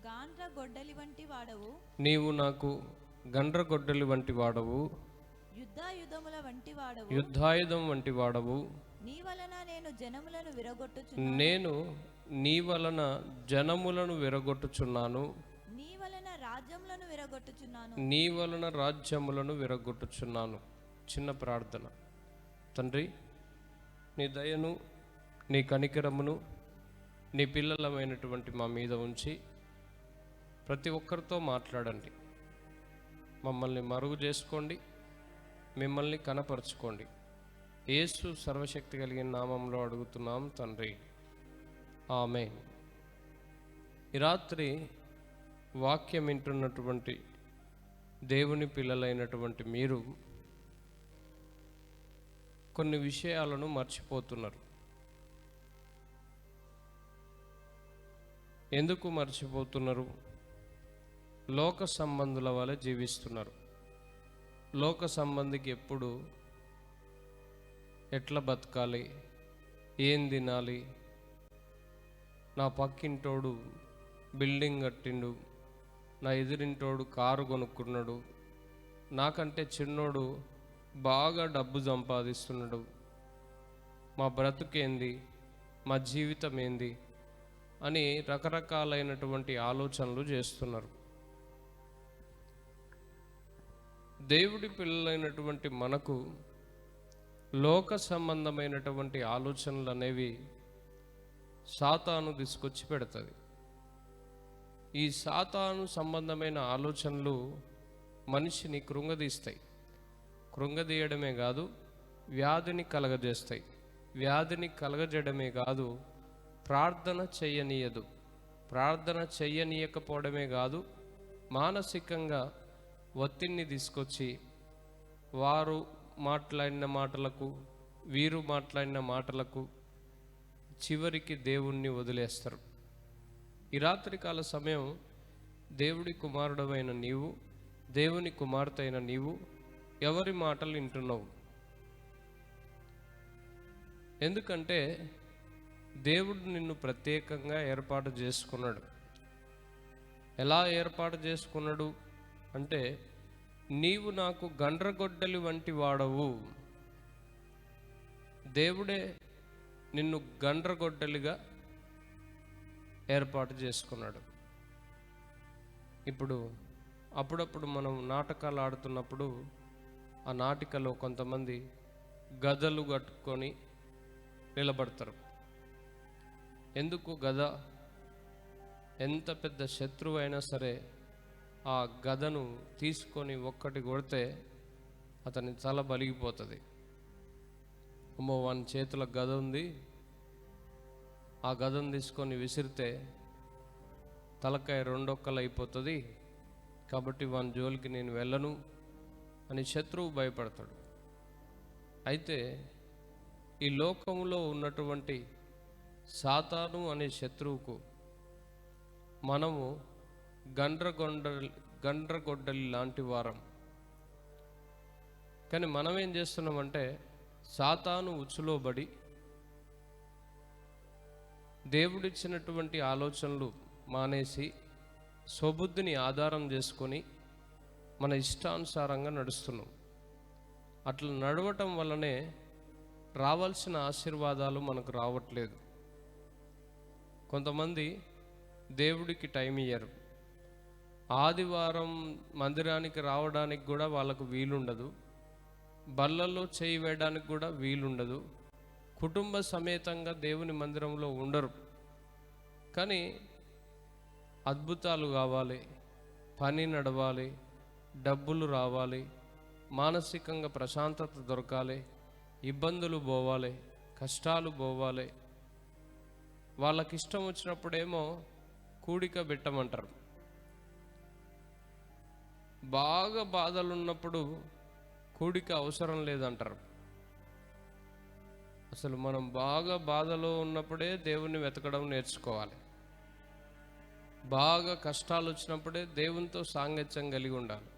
గాండ్ర గొడ్డలి వంటి వాడవు. నీవు నాకు గండ్రగొడ్డలి వంటి వాడవు. యుద్ధాయుధముల వంటి వాడవు. యుద్ధాయుధం వంటి వాడవు. నీ వలన నేను జనములను విరగొట్టుచున్నాను. నేను నీ వలన జనములను విరగొట్టుచున్నాను, నీ వలన రాజ్యములను విరగొట్టుచున్నాను. నీ వలన రాజ్యములను విరగొట్టుచున్నాను. చిన్న ప్రార్థన. తండ్రి, నీ దయను, నీ కనికరమును నీ పిల్లలమైనటువంటి మా మీద ఉంచి ప్రతి ఒక్కరితో మాట్లాడండి. మమ్మల్ని మరుగు చేసుకోండి, మిమ్మల్ని కనపరుచుకోండి. యేసు సర్వశక్తి కలిగిన నామంలో అడుగుతున్నాం తండ్రి, ఆమేన్. ఈ రాత్రి వాక్యం వింటున్నటువంటి దేవుని పిల్లలైనటువంటి మీరు కొన్ని విషయాలను మర్చిపోతున్నారు. ఎందుకు మర్చిపోతున్నారు? లోక సంబంధుల వలె జీవిస్తున్నారు. లోక సంబంధికి ఎప్పుడు ఎట్లా బతకాలి, ఏం తినాలి, నా పక్కింటోడు బిల్డింగ్ కట్టిండు, నా ఎదురింటోడు కారు కొనుక్కున్నాడు, నాకంటే చిన్నోడు బాగా డబ్బు సంపాదిస్తున్నాడు, మా బ్రతుకేంది, మా జీవితం ఏంది అని రకరకాలైనటువంటి ఆలోచనలు చేస్తున్నారు. దేవుడి పిల్లలైనటువంటి మనకు లోక సంబంధమైనటువంటి ఆలోచనలు అనేవి సాతాను తీసుకొచ్చి పెడుతుంది. ఈ సాతాను సంబంధమైన ఆలోచనలు మనిషిని కృంగదీస్తాయి. కృంగదీయడమే కాదు, వ్యాధిని కలగజేస్తాయి. వ్యాధిని కలగజేయడమే కాదు, ప్రార్థన చెయ్యనీయదు. ప్రార్థన చెయ్యనీయకపోవడమే కాదు, మానసికంగా ఒత్తిడిని తీసుకొచ్చి వారు మాట్లాడిన మాటలకు, వీరు మాట్లాడిన మాటలకు చివరికి దేవుణ్ణి వదిలేస్తారు. ఈ రాత్రికాల సమయం దేవుడి కుమారుడమైన నీవు, దేవుని కుమార్తె అయిన నీవు ఎవరి మాటలు వింటున్నావు? ఎందుకంటే దేవుడు నిన్ను ప్రత్యేకంగా ఏర్పాటు చేసుకున్నాడు. ఎలా ఏర్పాటు చేసుకున్నాడు అంటే, నీవు నాకు గండ్రగొడ్డలి వంటి వాడవు. దేవుడే నిన్ను గండ్రగొడ్డలిగా ఏర్పాటు చేసుకున్నాడు. ఇప్పుడు అప్పుడప్పుడు మనం నాటకాలు ఆడుతున్నప్పుడు ఆ నాటికలో కొంతమంది గదలు కట్టుకొని నిలబడతారు. ఎందుకు గద? ఎంత పెద్ద శత్రువు అయినా సరే ఆ గదను తీసుకొని ఒక్కటి కొడితే అతని తల బలిగిపోతుంది. అమ్మో, వాని చేతుల గద ఉంది, ఆ గదను తీసుకొని విసిరితే తలకాయ రెండొక్కలు అయిపోతుంది, కాబట్టి వాని జోలికి నేను వెళ్ళను అని శత్రువు భయపడతాడు. అయితే ఈ లోకంలో ఉన్నటువంటి సాతాను అనే శత్రువుకు మనము గండ్రగొడ్డలి లాంటి వారం. కానీ మనం ఏం చేస్తున్నామంటే, సాతాను ఉచ్చులోబడి దేవుడిచ్చినటువంటి ఆలోచనలు మానేసి స్వబుద్ధిని ఆధారం చేసుకొని మన ఇష్టానుసారంగా నడుస్తున్నాం. అట్లా నడవటం వల్లనే రావాల్సిన ఆశీర్వాదాలు మనకు రావట్లేదు. కొంతమంది దేవుడికి టైం ఇయ్యరు. ఆదివారం మందిరానికి రావడానికి కూడా వాళ్ళకు వీలుండదు. బల్లలో చేయి వేయడానికి కూడా వీలుండదు. కుటుంబ సమేతంగా దేవుని మందిరంలో ఉండరు. కానీ అద్భుతాలు కావాలి, పని నడవాలి, డబ్బులు రావాలి, మానసికంగా ప్రశాంతత దొరకాలి, ఇబ్బందులు పోవాలి, కష్టాలు పోవాలి. వాళ్ళకి ఇష్టం వచ్చినప్పుడేమో కూడిక పెట్టమంటారు. బాగా బాధలు ఉన్నప్పుడు కూడిక అవసరం లేదంటారు. అసలు మనం బాగా బాధలో ఉన్నప్పుడే దేవుణ్ణి వెతకడం నేర్చుకోవాలి. బాగా కష్టాలు వచ్చినప్పుడే దేవునితో సాంగత్యం కలిగి ఉండాలి.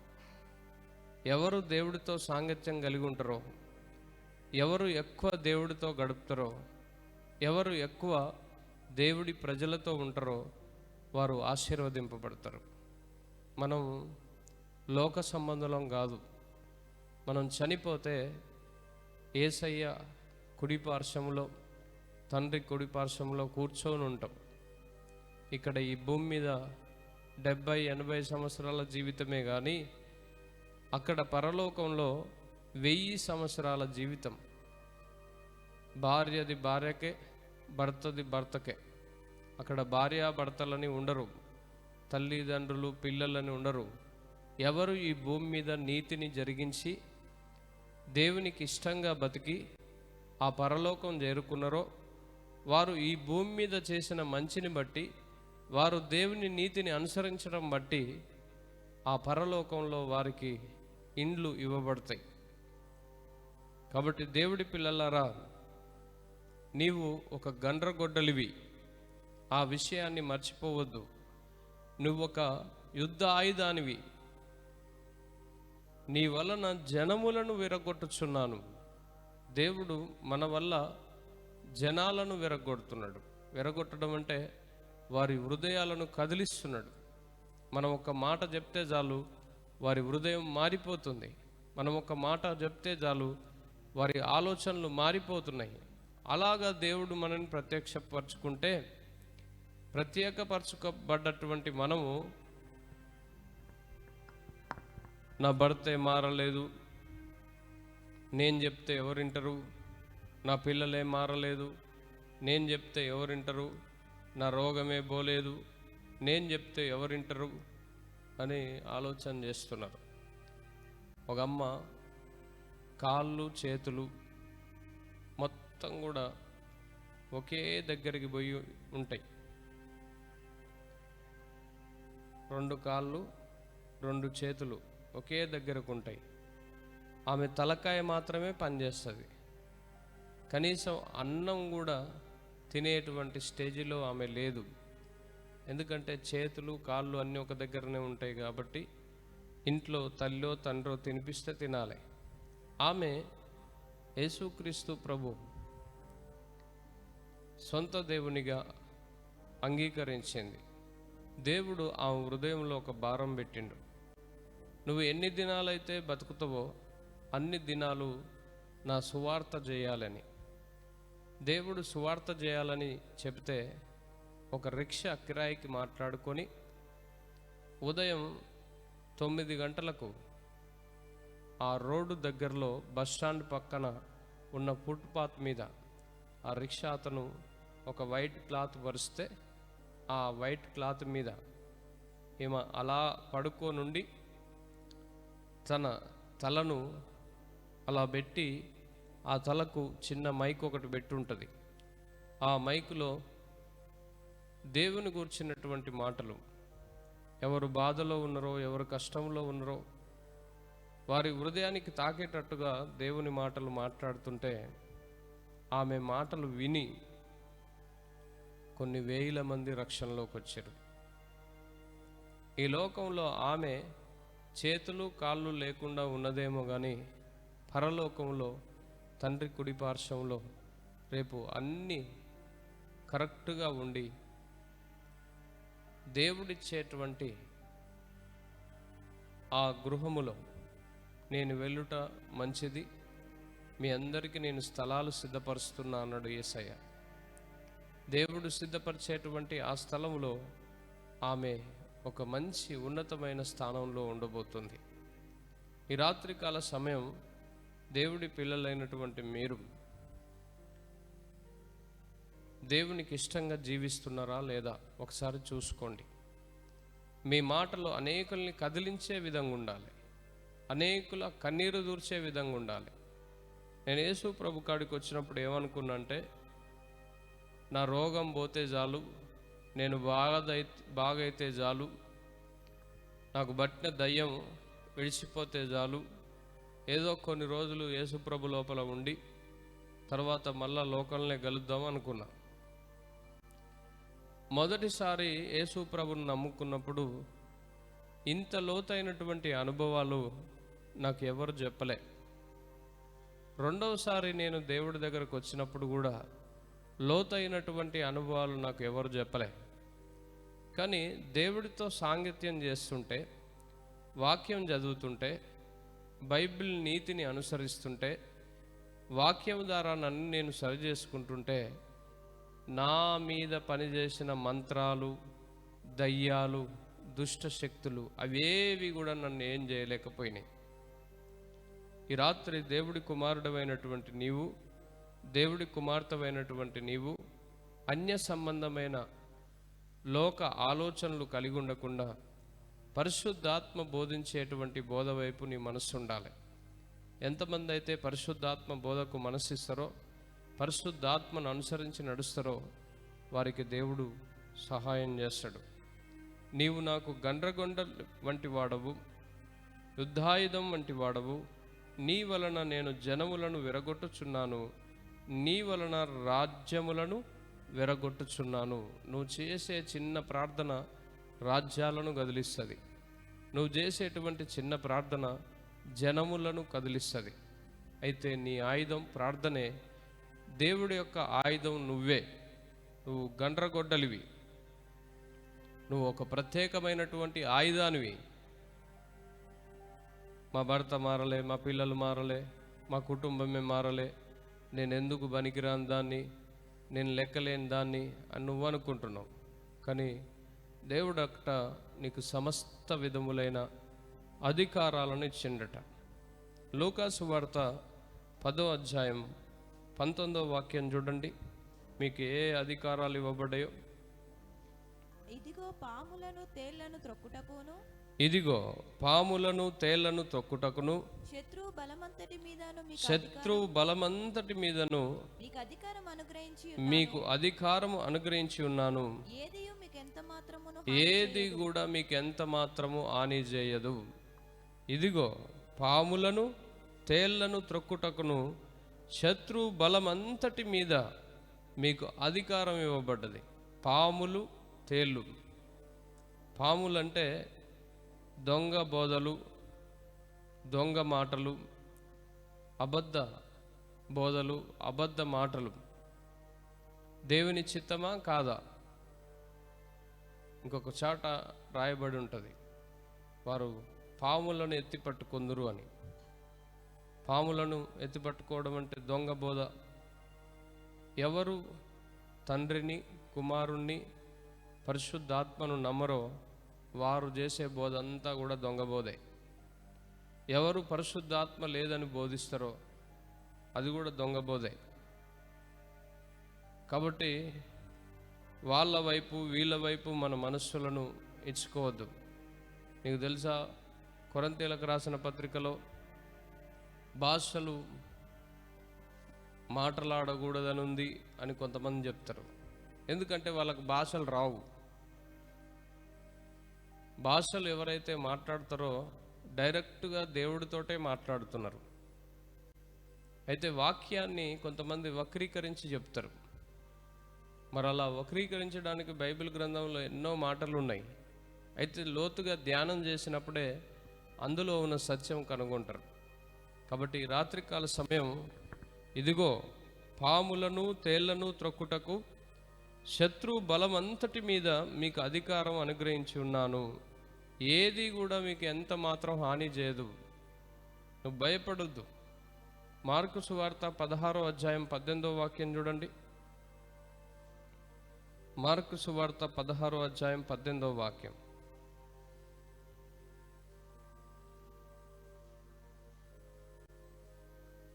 ఎవరు దేవుడితో సాంగత్యం కలిగి ఉంటారో, ఎవరు ఎక్కువ దేవుడితో గడుపుతారో, ఎవరు ఎక్కువ దేవుడి ప్రజలతో ఉంటారో వారు ఆశీర్వదింపబడతారు. మనం లోక సంబంధం కాదు. మనం చనిపోతే యేసయ్య కుడి పార్శ్వంలో, తండ్రి కుడి పార్శ్వంలో కూర్చొని ఉంటాం. ఇక్కడ ఈ భూమి మీద 70-80 సంవత్సరాల జీవితమే కానీ అక్కడ పరలోకంలో 1000 సంవత్సరాల జీవితం. భార్యది భార్యకే, భర్తది భర్తకే. అక్కడ భార్యాభర్తలని ఉండరు, తల్లిదండ్రులు పిల్లలని ఉండరు. ఎవరు ఈ భూమి మీద నీతిని జరిగించి దేవునికి ఇష్టంగా బతికి ఆ పరలోకం చేరుకున్నారో వారు ఈ భూమి మీద చేసిన మంచిని బట్టి, వారు దేవుని నీతిని అనుసరించడం బట్టి ఆ పరలోకంలో వారికి ఇండ్లు ఇవ్వబడతాయి. కాబట్టి దేవుడి పిల్లలారా, నీవు ఒక గండ్రగొడ్డలివి, ఆ విషయాన్ని మర్చిపోవద్దు. నువ్వొక యుద్ధ ఆయుధానివి. నీ వలన జనములను విరగొట్టుచున్నాను. దేవుడు మన వల్ల జనాలను విరగొడుతున్నాడు. విరగొట్టడం అంటే వారి హృదయాలను కదిలిస్తున్నాడు. మనం ఒక మాట చెప్తే చాలు వారి హృదయం మారిపోతుంది. మనం ఒక మాట చెప్తే చాలు వారి ఆలోచనలు మారిపోతున్నాయి. అలాగా దేవుడు మనల్ని ప్రత్యేకపరచుకోబడ్డటువంటి మనము, నా భర్తే మారలేదు, నేను చెప్తే ఎవరింటరు, నా పిల్లలే మారలేదు, నేను చెప్తే ఎవరింటరు, నా రోగమే పోలేదు, నేను చెప్తే ఎవరింటరు అని ఆలోచన చేస్తున్నారు. ఒక అమ్మ కాళ్ళు చేతులు మొత్తం కూడా ఒకే దగ్గరికి పోయి ఉంటాయి. 2 కాళ్ళు 2 చేతులు ఒకే దగ్గరకు ఉంటాయి. ఆమె తలకాయ మాత్రమే పనిచేస్తుంది. కనీసం అన్నం కూడా తినేటువంటి స్టేజిలో ఆమె లేదు. ఎందుకంటే చేతులు కాళ్ళు అన్నీ ఒక దగ్గరనే ఉంటాయి కాబట్టి ఇంట్లో తల్లో తండ్రో తినిపిస్తే తినాలి. ఆమె యేసుక్రీస్తు ప్రభు సొంత దేవునిగా అంగీకరించింది. దేవుడు ఆ హృదయంలో ఒక భారం పెట్టిండు. నువ్వు ఎన్ని దినాలైతే బతుకుతావో అన్ని దినాలు నా సువార్త చేయాలని. దేవుడు సువార్త చేయాలని చెప్తే ఒక రిక్షా కిరాయికి మాట్లాడుకొని ఉదయం 9 గంటలకు ఆ రోడ్డు దగ్గరలో బస్టాండ్ పక్కన ఉన్న ఫుట్పాత్ మీద ఆ రిక్షా అతను ఒక వైట్ క్లాత్ పరిస్తే ఆ వైట్ క్లాత్ మీద ఈమె అలా పడుకోనుండి తన తలను అలా పెట్టి ఆ తలకు చిన్న మైక్ ఒకటి పెట్టి ఉంటుంది. ఆ మైకులో దేవుని గురించినటువంటి మాటలు, ఎవరు బాధలో ఉన్నారో ఎవరు కష్టంలో ఉన్నారో వారి హృదయానికి తాకేటట్టుగా దేవుని మాటలు మాట్లాడుతుంటే ఆమె మాటలు విని కొన్ని వేల మంది రక్షణలోకి వచ్చారు. ఈ లోకంలో ఆమె చేతులు కాళ్ళు లేకుండా ఉన్నదేమో కానీ పరలోకంలో తండ్రి కుడి పార్శ్వంలో రేపు అన్నీ కరెక్ట్గా ఉండి దేవుడిచ్చేటువంటి ఆ గృహములో నేను వెళ్ళుట మంచిది, మీ అందరికీ నేను స్థలాలు సిద్ధపరుస్తున్నా అన్నాడు యేసయ్య. దేవుడు సిద్ధపరిచేటువంటి ఆ స్థలంలో ఆమె ఒక మంచి ఉన్నతమైన స్థానంలో ఉండబోతుంది. ఈ రాత్రికాల సమయం దేవుడి పిల్లలైనటువంటి మీరు దేవునికి ఇష్టంగా జీవిస్తున్నారా లేదా ఒకసారి చూసుకోండి. మీ మాటలు అనేకుల్ని కదిలించే విధంగా ఉండాలి, అనేకుల కన్నీరు దూర్చే విధంగా ఉండాలి. నేను యేసు ప్రభు కాడికి వచ్చినప్పుడు ఏమనుకున్నా అంటే, నా రోగం పోతే చాలు, నేను బాగైతే చాలు, నాకు బట్టిన దయ్యం విడిచిపోతే చాలు, ఏదో కొన్ని రోజులు యేసు ప్రభు లోపల ఉండి తర్వాత మళ్ళా లోకంలో గలుద్దాం అనుకున్నా. మొదటిసారి యేసు ప్రభుని నమ్ముకున్నప్పుడు ఇంత లోతైనటువంటి అనుభవాలు నాకు ఎవరు చెప్పలే. రెండవసారి నేను దేవుడి దగ్గరకు వచ్చినప్పుడు కూడా లోతైనటువంటి అనుభవాలు నాకు ఎవరు చెప్పలే. కానీ దేవుడితో సాంగత్యం చేస్తుంటే, వాక్యం చదువుతుంటే, బైబిల్ నీతిని అనుసరిస్తుంటే, వాక్యం ద్వారా నన్ను నేను సరి చేసుకుంటుంటే, నా మీద పనిచేసిన మంత్రాలు దయ్యాలు, దుష్ట శక్తులు అవేవి కూడా నన్ను ఏం చేయలేకపోయినాయి. ఈ రాత్రి దేవుడి కుమారుడమైనటువంటి నీవు, దేవుడి కుమార్తెమైనటువంటి నీవు అన్య సంబంధమైన లోక ఆలోచనలు కలిగి ఉండకుండా పరిశుద్ధాత్మ బోధించేటువంటి బోధ వైపు నీ మనస్సు ఉండాలి. ఎంతమంది అయితే పరిశుద్ధాత్మ బోధకు మనస్సిస్తారో, పరిశుద్ధాత్మను అనుసరించి నడుస్తారో వారికి దేవుడు సహాయం చేస్తాడు. నీవు నాకు గండ్రగొండ వంటి వాడవు, యుద్ధాయుధం వంటి వాడవు. నీ వలన నేను జనములను విరగొట్టుచున్నాను, నీ వలన రాజ్యములను విరగొట్టుచున్నాను. నువ్వు చేసే చిన్న ప్రార్థన రాజ్యాలను కదిలిస్తుంది. నువ్వు చేసేటువంటి చిన్న ప్రార్థన జనములను కదిలిస్తుంది. అయితే నీ ఆయుధం ప్రార్థనే. దేవుడి యొక్క ఆయుధం నువ్వే. నువ్వు గండ్రగొడ్డలివి, నువ్వు ఒక ప్రత్యేకమైనటువంటి ఆయుధానివి. మా భర్త మారలే, మా పిల్లలు మారలే, మా కుటుంబమే మారలే, నేను ఎందుకు పనికిరాని దాన్ని, నేను లెక్కలేని దాన్ని అని నువ్వు అనుకుంటున్నావు. కానీ దేవుడు అక్కడ నీకు సమస్త విధములైన అధికారాలను ఇచ్చిండట. లూకాసు వార్త 10వ అధ్యాయం 19వ వాక్యం చూడండి. మీకు ఏ అధికారాలు ఇవ్వబడ్డాయో. ఇదిగో పాములను తేళ్లను త్రొక్కుటకును, ఇదిగో పాములను తేళ్లను త్రొక్కుటకును, శత్రువు బలమంతటి మీదను శత్రువు బలమంతటి మీదను మీకు అధికారం అనుగ్రహించి మీకు అధికారము అనుగ్రహించి ఉన్నాను. ఏదియు మీకు ఎంత మాత్రమును ఏది కూడా మీకు ఎంత మాత్రము హాని చేయదు. ఇదిగో పాములను తేళ్లను త్రొక్కుటకును శత్రు బలమంతటి మీద మీకు అధికారం ఇవ్వబడ్డది. పాములు, తేళ్ళు. పాములంటే దొంగ బోధలు, దొంగ మాటలు, అబద్ధ బోధలు, అబద్ధ మాటలు. దేవుని చిత్తమా కాదా? ఇంకొక చాట రాయబడి ఉంటుంది, వారు పాములను ఎత్తిపట్టుకొందురు అని. పాములను ఎత్తిపట్టుకోవడం అంటే దొంగ బోధ. ఎవరు తండ్రిని, కుమారుణ్ణి, పరిశుద్ధాత్మను నమ్మరో వారు చేసే బోధ అంతా కూడా దొంగ బోధే. ఎవరు పరిశుద్ధాత్మ లేదని బోధిస్తారో అది కూడా దొంగ బోధే. కాబట్టి వాళ్ళ వైపు వీళ్ళ వైపు మన మనస్సులను ఇచ్చుకోవద్దు. నీకు తెలుసా, కొరింథీయులకు రాసిన పత్రికలో భాషలు మాట్లాడకూడదని ఉంది అని కొంతమంది చెప్తారు. ఎందుకంటే వాళ్ళకు భాషలు రావు. భాషలు ఎవరైతే మాట్లాడతారో డైరెక్ట్గా దేవుడితోటే మాట్లాడుతున్నారు. అయితే వాక్యాన్ని కొంతమంది వక్రీకరించి చెప్తారు. మరి అలా వక్రీకరించడానికి బైబిల్ గ్రంథంలో ఎన్నో మాటలు ఉన్నాయి. అయితే లోతుగా ధ్యానం చేసినప్పుడే అందులో ఉన్న సత్యం కనుగొంటారు. కాబట్టి రాత్రికాల సమయం, ఇదిగో పాములను తేళ్లను త్రొక్కుటకు శత్రు బలమంతటి మీద మీకు అధికారం అనుగ్రహించి ఉన్నాను. ఏది కూడా మీకు ఎంత మాత్రం హాని చేయదు. నువ్వు భయపడొద్దు. మార్కు సువార్త 16వ అధ్యాయం 18వ వాక్యం చూడండి. మార్కు సువార్త 16వ అధ్యాయం 18వ వాక్యం.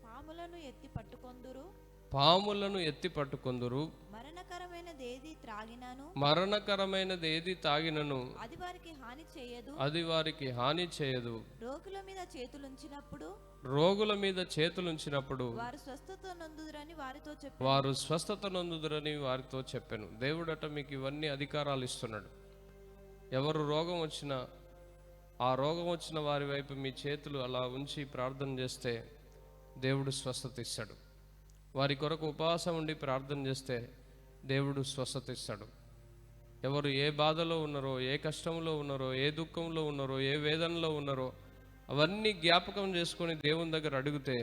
పాములను ఎత్తి పట్టుకొందురు, పాములను ఎత్తి పట్టుకొందురు, మరణకరమైనది ఏది త్రాగినాను, మరణకరమైనది ఏది తాగినను అది వారికి హాని చేయదు, అది వారికి హాని చేయదు. రోగుల మీద చేతులుంచినప్పుడు రోగుల మీద చేతులుంచినప్పుడు వారు స్వస్థత నొందుదురని వారితో చెప్పారు. వారు స్వస్థత నొందుదురని వారితో చెప్పాను. దేవుడట మీకు ఇవన్నీ అధికారాలు ఇస్తున్నాడు. ఎవరు రోగం వచ్చినా ఆ రోగం వచ్చిన వారి వైపు మీ చేతులు అలా ఉంచి ప్రార్థన చేస్తే దేవుడు స్వస్థత ఇస్తాడు. వారి కొరకు ఉపవాసం ఉండి ప్రార్థన చేస్తే దేవుడు స్వస్థత ఇస్తాడు. ఎవరు ఏ బాధలో ఉన్నారో, ఏ కష్టంలో ఉన్నారో, ఏ దుఃఖంలో ఉన్నారో, ఏ వేదనలో ఉన్నారో అవన్నీ జ్ఞాపకం చేసుకొని దేవుని దగ్గర అడిగితే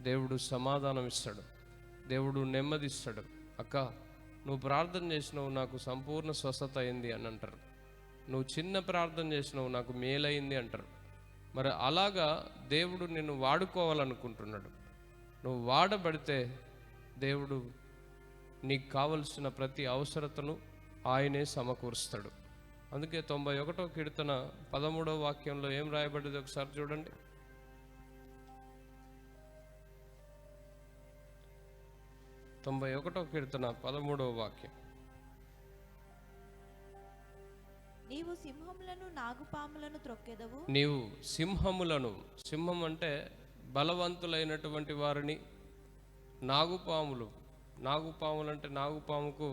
దేవుడు సమాధానం ఇస్తాడు, దేవుడు నెమ్మదిస్తాడు. అక్క, నువ్వు ప్రార్థన చేసినావు, నాకు సంపూర్ణ స్వస్థత అయింది అని అంటారు. నువ్వు చిన్న ప్రార్థన చేసినావు, నాకు మేలైంది అంటారు. మరి అలాగా దేవుడు నిన్ను వాడుకోవాలనుకుంటున్నాడు. నువ్వు వాడబడితే దేవుడు నీకు కావలసిన ప్రతి అవసరతను ఆయనే సమకూరుస్తాడు. అందుకే 91వ కీర్తన 13వ వాక్యంలో ఏం రాయబడ్డది ఒకసారి చూడండి. తొంభై 91వ కీర్తన 13వ వాక్యం. నీవు సింహములను నాగుపాములను త్రొక్కెదవు. నీవు సింహములను, సింహం అంటే బలవంతులైనటువంటి వారిని, నాగుపాములు అంటే నాగుపాముకు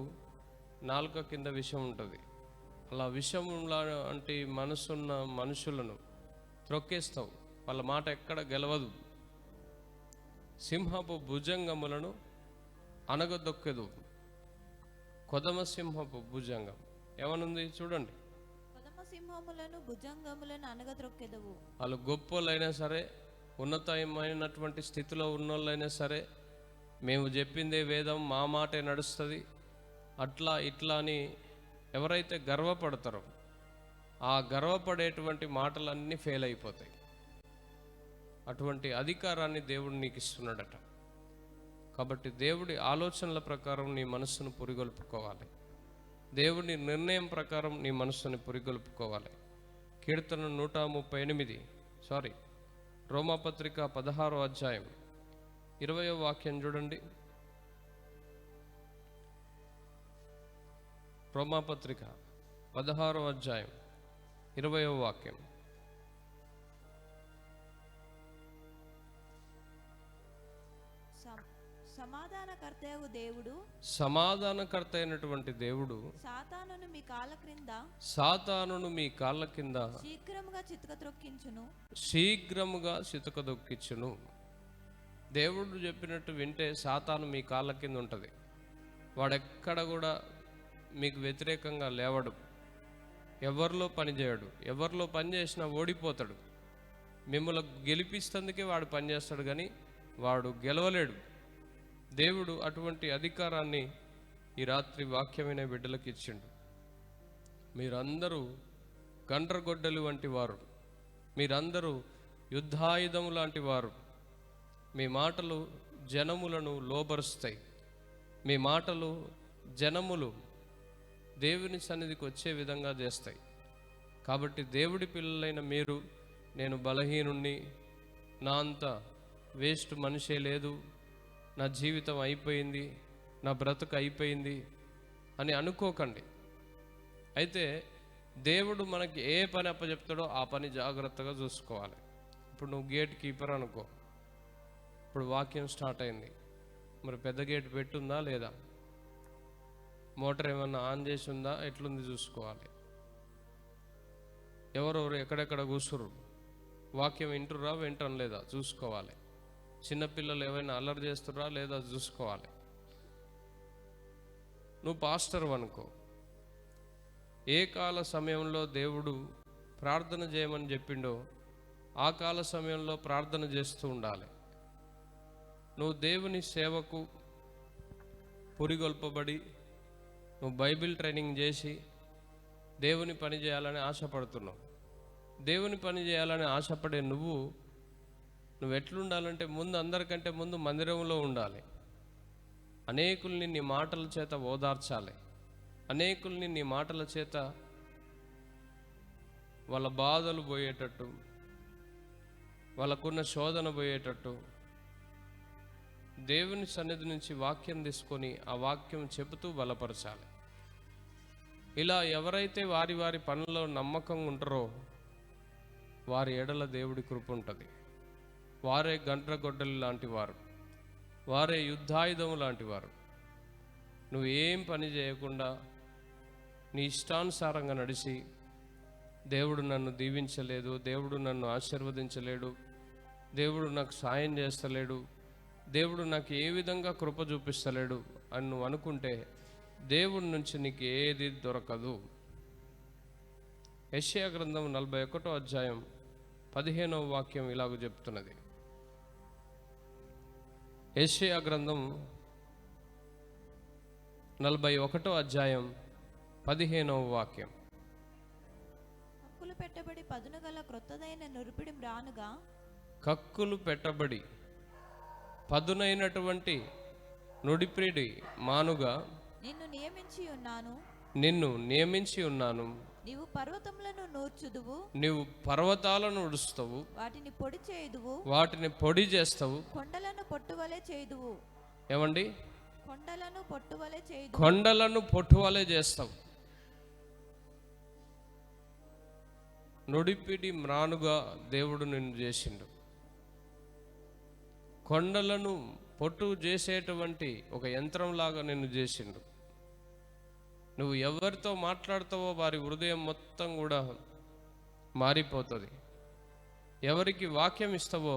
నాలుక కింద విషం ఉంటుంది. అలా విషములా అంటే మనసున్న మనుషులను త్రొక్కేస్తావు, వాళ్ళ మాట ఎక్కడ గెలవదు. సింహపు భుజంగములను అనగదొక్కెదు. కొదమ సింహపు భుజంగం ఏమనుంది చూడండి. కొదమ సింహములను భుజంగములను అనగద్రొక్కెదవు. వాళ్ళు గొప్పోళ్ళైనా సరే, ఉన్నతమైనటువంటి స్థితిలో ఉన్నోళ్ళైనా సరే, మేము చెప్పిందే వేదం, మా మాటే నడుస్తుంది, అట్లా ఇట్లా అని ఎవరైతే గర్వపడతారో ఆ గర్వపడేటువంటి మాటలన్నీ ఫెయిల్ అయిపోతాయి. అటువంటి అధికారాన్ని దేవుడు నీకు ఇస్తున్నాడట. కాబట్టి దేవుడి ఆలోచనల ప్రకారం నీ మనస్సును పురిగొల్పుకోవాలి. దేవుడి నిర్ణయం ప్రకారం నీ మనస్సుని పురిగొల్పుకోవాలి. కీర్తన 138 రోమాపత్రిక 16వ అధ్యాయం 20వ వాక్యం చూడండి. రోమాపత్రిక 16వ అధ్యాయం 20వ వాక్యం. సమాధానకర్త అయినటువంటి దేవుడు సాతానును మీ కాళ్ళ క్రింద శీఘ్రముగా చితకదొక్కించును. దేవుడు చెప్పినట్టు వింటే సాతాను మీ కాళ్ళ కింద ఉంటుంది. వాడెక్కడ కూడా మీకు వ్యతిరేకంగా లేవడు, ఎవరిలో పని చేయడు. ఎవరిలో పని చేసినా ఓడిపోతాడు. మిమ్మల్ని గెలిపిస్తందుకే వాడు పనిచేస్తాడు, కానీ వాడు గెలవలేడు. దేవుడు అటువంటి అధికారాన్ని ఈ రాత్రి వాక్యమైన బిడ్డలకు ఇచ్చిండు. మీరందరూ గండ్రగొడ్డలు వంటి వారు, మీరందరూ యుద్ధాయుధము లాంటి వారు. మీ మాటలు జనములను లోబరుస్తాయి. మీ మాటలు జనములు దేవుని సన్నిధికి వచ్చే విధంగా చేస్తాయి. కాబట్టి దేవుడి పిల్లలైన మీరు, నేను బలహీనుణ్ణి, నా అంత వేస్ట్ మనిషే లేదు, నా జీవితం అయిపోయింది, నా బ్రతుకు అయిపోయింది అని అనుకోకండి. అయితే దేవుడు మనకి ఏ పని అప్పచెప్తాడో ఆ పని జాగ్రత్తగా చూసుకోవాలి. ఇప్పుడు నువ్వు గేట్ కీపర్ అనుకో, ఇప్పుడు వాక్యం స్టార్ట్ అయింది, మరి పెద్ద గేట్ పెట్టుందా లేదా, మోటార్ ఏమన్నా ఆన్ చేసి ఉందా, ఎట్లుంది చూసుకోవాలి. ఎవరెవరు ఎక్కడెక్కడ కూర్చుర్రు, వాక్యం వింటుర్రా వింటం లేదా చూసుకోవాలి. చిన్నపిల్లలు ఏమైనా అల్లరి చేస్తుర్రా లేదా చూసుకోవాలి. నువ్వు పాస్టర్ అనుకో, ఏ కాల సమయంలో దేవుడు ప్రార్థన చేయమని చెప్పిండో ఆ కాల సమయంలో ప్రార్థన చేస్తూ ఉండాలి. నువ్వు దేవుని సేవకు పురిగొల్పబడి నువ్వు బైబిల్ ట్రైనింగ్ చేసి దేవుని పని చేయాలని ఆశపడుతున్నావు. దేవుని పని చేయాలని ఆశపడే నువ్వు ఎట్లుండాలంటే, ముందు అందరికంటే ముందు మందిరంలో ఉండాలి. అనేకుల్ని నీ మాటల చేత ఓదార్చాలి. అనేకుల్ని నీ మాటల చేత వాళ్ళ బాధలు పోయేటట్టు, వాళ్ళకున్న శోధన పోయేటట్టు దేవుని సన్నిధి నుంచి వాక్యం తీసుకొని ఆ వాక్యం చెబుతూ బలపరచాలి. ఇలా ఎవరైతే వారి వారి పనుల్లో నమ్మకంగా ఉంటారో వారి ఎడల దేవుడి కృప ఉంటుంది. వారే గండ్రగొడ్డలు లాంటి వారు, వారే యుద్ధాయుధము లాంటి వారు. నువ్వు ఏం పని చేయకుండా నీ ఇష్టానుసారంగా నడిచి, దేవుడు నన్ను దీవించలేదు, దేవుడు నన్ను ఆశీర్వదించలేడు, దేవుడు నాకు సాయం చేస్తలేడు, దేవుడు నాకు ఏ విధంగా కృప చూపిస్తలేడు అని నువ్వు అనుకుంటే దేవుడి నుంచి నీకు ఏది దొరకదు. యెషయా గ్రంథం 41వ అధ్యాయం 15వ వాక్యం ఇలాగ చెప్తున్నది. యెషయా గ్రంథం 41వ అధ్యాయం 15వ వాక్యం. కక్కులు పెట్టబడి పదును గల క్రొత్తదైన నురిపిడి మ్రానుగా, కక్కులు పెట్టబడి పదునైనటువంటి నుడిపిడి మానుగా నిన్ను నియమించి ఉన్నాను, నీవు పర్వతములను నూర్చుదువు, నీవు పర్వతాలను ఉడుస్తావు, వాటిని పొడి చేయుదువు, వాటిని పొడి చేస్తావు. కొండలను పొట్టువలే చేయుదువు. ఏమండి? కొండలను పొట్టువలే చేయుదువు. కొండలను పొట్టువలే చేస్తావు. నుడిపిడి మ్రానుగా దేవుడు నిన్ను చేసిండు. కొండలను పొట్టు చేసేటువంటి ఒక యంత్రంలాగా నిన్ను చేసిండు. నువ్వు ఎవరితో మాట్లాడతావో వారి హృదయం మొత్తం కూడా మారిపోతుంది. ఎవరికి వాక్యం ఇస్తావో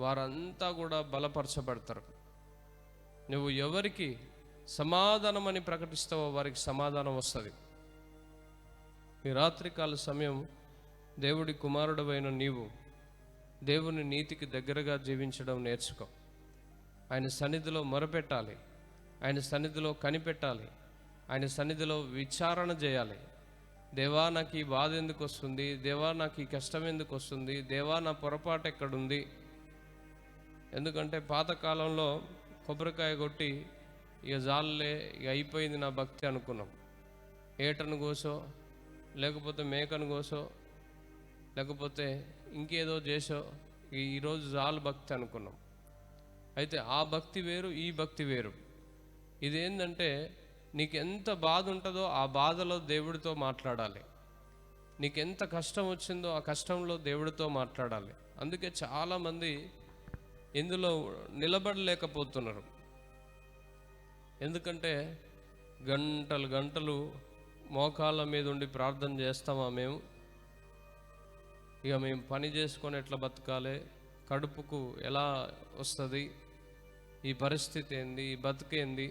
వారంతా కూడా బలపరచబడతారు. నువ్వు ఎవరికి సమాధానం అని ప్రకటిస్తావో వారికి సమాధానం వస్తుంది. ఈ రాత్రికాల సమయం దేవుడి కుమారుడవైన నీవు దేవుని నీతికి దగ్గరగా జీవించడం నేర్చుకో. ఆయన సన్నిధిలో మొరపెట్టాలి, ఆయన సన్నిధిలో కనిపెట్టాలి, ఆయన సన్నిధిలో విచారణ చేయాలి. దేవా నాకు ఈ బాధ ఎందుకు వస్తుంది, దేవా నాకు ఈ కష్టం ఎందుకు వస్తుంది, దేవా నా పొరపాటు ఎక్కడుంది. ఎందుకంటే పాతకాలంలో కొబ్బరికాయ కొట్టి ఇక జాలే ఇక అయిపోయింది నా భక్తి అనుకున్నాం. ఏటను కోసో లేకపోతే మేకను కోసో లేకపోతే ఇంకేదో చేసో ఈరోజు జాలు భక్తి అనుకున్నాం. అయితే ఆ భక్తి వేరు, ఈ భక్తి వేరు. ఇదేంటంటే నీకు ఎంత బాధ ఉంటుందో ఆ బాధలో దేవుడితో మాట్లాడాలి. నీకు ఎంత కష్టం వచ్చిందో ఆ కష్టంలో దేవుడితో మాట్లాడాలి. అందుకే చాలామంది ఇందులో నిలబడలేకపోతున్నారు. ఎందుకంటే గంటలు గంటలు మోకాళ్ళ మీద ఉండి ప్రార్థన చేస్తామా మేము? ఇక మేము పని చేసుకొని ఎట్లా బతకాలి, కడుపుకు ఎలా వస్తుంది, ఈ పరిస్థితి ఏంది, ఈ బతుకేంది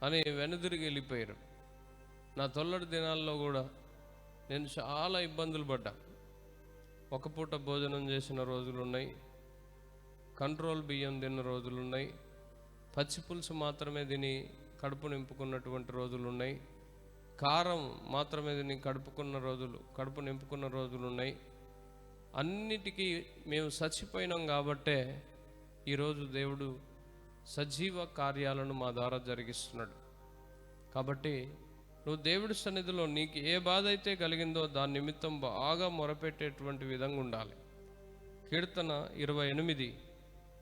అని వెనుదిరిగి వెళ్ళిపోయారు. నా తొల్లటి దినాల్లో కూడా నేను చాలా ఇబ్బందులు పడ్డా. ఒక పూట భోజనం చేసిన రోజులు ఉన్నాయి, కంట్రోల్ బియ్యం తిన్న రోజులు ఉన్నాయి, పచ్చి పులుసు మాత్రమే తిని కడుపు నింపుకున్నటువంటి రోజులు ఉన్నాయి, కారం మాత్రమే తిని కడుపు నింపుకున్న రోజులు ఉన్నాయి. అన్నిటికీ మేము చచ్చిపోయినాం కాబట్టే ఈరోజు దేవుడు సజీవ కార్యాలను మా ద్వారా జరిగిస్తున్నాడు. కాబట్టి నువ్వు దేవుడి సన్నిధిలో నీకు ఏ బాధ అయితే కలిగిందో దాని నిమిత్తం బాగా మొరపెట్టేటువంటి విధంగా ఉండాలి. కీర్తన 28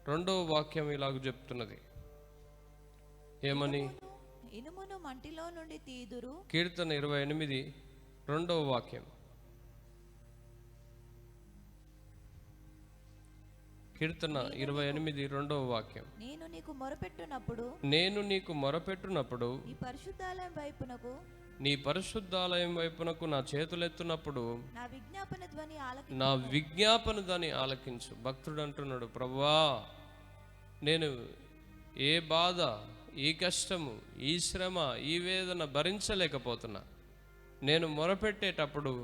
2వ వాక్యం ఇలాగ చెప్తున్నది. ఏమని? ఇనుమును మంటిలో నుండి తీదురు. కీర్తన 28 2వ వాక్యం. కీర్తన 28 2వ వాక్యం. నేను నీకు మొరపెట్టునప్పుడు నీ పరిశుద్ధాలయం వైపునకు నా చేతులెత్తునప్పుడు నా విజ్ఞాపన ధ్వని ఆలకించు. భక్తుడు అంటున్నాడు, ప్రభువా నేను ఏ బాధ, ఈ కష్టము, ఈ శ్రమ, ఈ వేదన భరించలేకపోతున్నా. నేను మొరపెట్టేటప్పుడు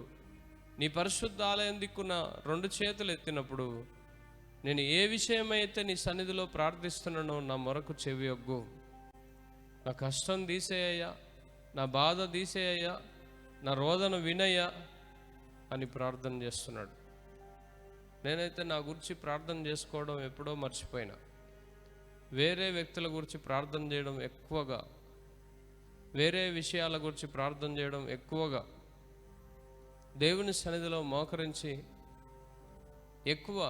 నీ పరిశుద్ధాలయం దిక్కున 2 చేతులు ఎత్తినప్పుడు నేను ఏ విషయమైతే నీ సన్నిధిలో ప్రార్థిస్తున్నానో నా మొరకు చెవియొగ్గు. నా కష్టం తీసేయ్యా, నా బాధ తీసేయ్యా, నా రోదన వినయ్యా అని ప్రార్థన చేస్తున్నాడు. నేనైతే నా గురించి ప్రార్థన చేసుకోవడం ఎప్పుడో మర్చిపోయినా. వేరే వ్యక్తుల గురించి ప్రార్థన చేయడం ఎక్కువగా, వేరే విషయాల గురించి ప్రార్థన చేయడం ఎక్కువగా, దేవుని సన్నిధిలో మోకరించి ఎక్కువ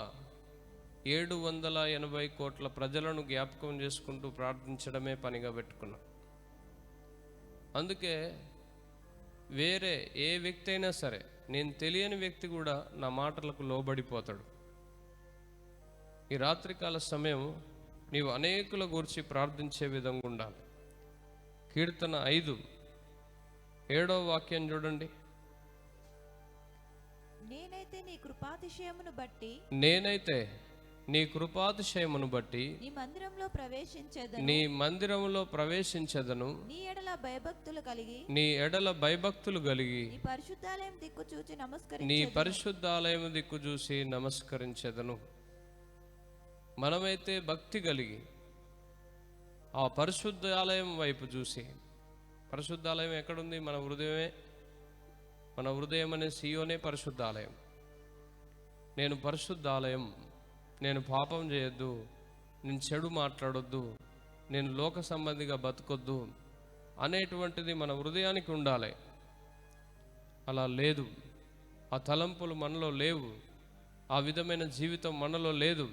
780 కోట్ల ప్రజలను జ్ఞాపకం చేసుకుంటూ ప్రార్థించడమే పనిగా పెట్టుకున్నాం. అందుకే వేరే ఏ వ్యక్తి అయినా సరే, నేను తెలియని వ్యక్తి కూడా నా మాటలకు లోబడిపోతాడు. ఈ రాత్రికాల సమయం నీవు అనేకుల గురించి ప్రార్థించే విధంగా ఉండాలి. కీర్తన 5 7వ వాక్యం చూడండి. నేనైతే నీ కృపాతిశయమును బట్టి నీ మందిరంలో ప్రవేశించెదను. నీ ఎడల భయభక్తులు కలిగి నీ పరిశుద్ధాలయం దిక్కు చూసి నమస్కరించెదను. మనమైతే భక్తి కలిగి ఆ పరిశుద్ధాలయం వైపు చూసి, పరిశుద్ధాలయం ఎక్కడుంది? మన హృదయమే. మన హృదయం అనే సియోనే పరిశుద్ధాలయం. నేను పరిశుద్ధాలయం, నేను పాపం చేయొద్దు, నేను చెడు మాట్లాడొద్దు, నేను లోక సంబంధిగా బతకొద్దు అనేటువంటిది మన హృదయానికి ఉండాలి. అలా లేదు. ఆ తలంపులు మనలో లేవు. ఆ విధమైన జీవితం మనలో లేదు.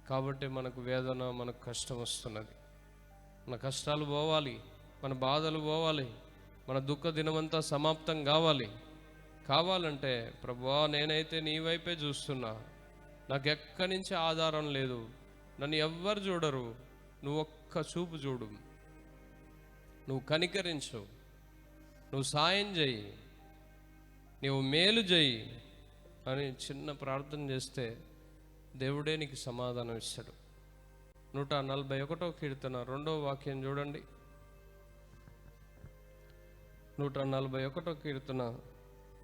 కాబట్టి మనకు వేదన, మనకు కష్టం వస్తున్నది. మన కష్టాలు పోవాలి, మన బాధలు పోవాలి, మన దుఃఖ దినమంతా సమాప్తం కావాలంటే ప్రభువా, నేనైతే నీ వైపే చూస్తున్నా, నాకు ఎక్కడి నుంచి ఆధారం లేదు, నన్ను ఎవ్వరు చూడరు, నువ్వు ఒక్క చూపు చూడు, నువ్వు కనికరించు, నువ్వు సాయం చేయి, నువ్వు మేలు చేయి అని చిన్న ప్రార్థన చేస్తే దేవుడే నీకు సమాధానం ఇస్తాడు. 141వ కీర్తన 2వ వాక్యం చూడండి. 141వ కీర్తన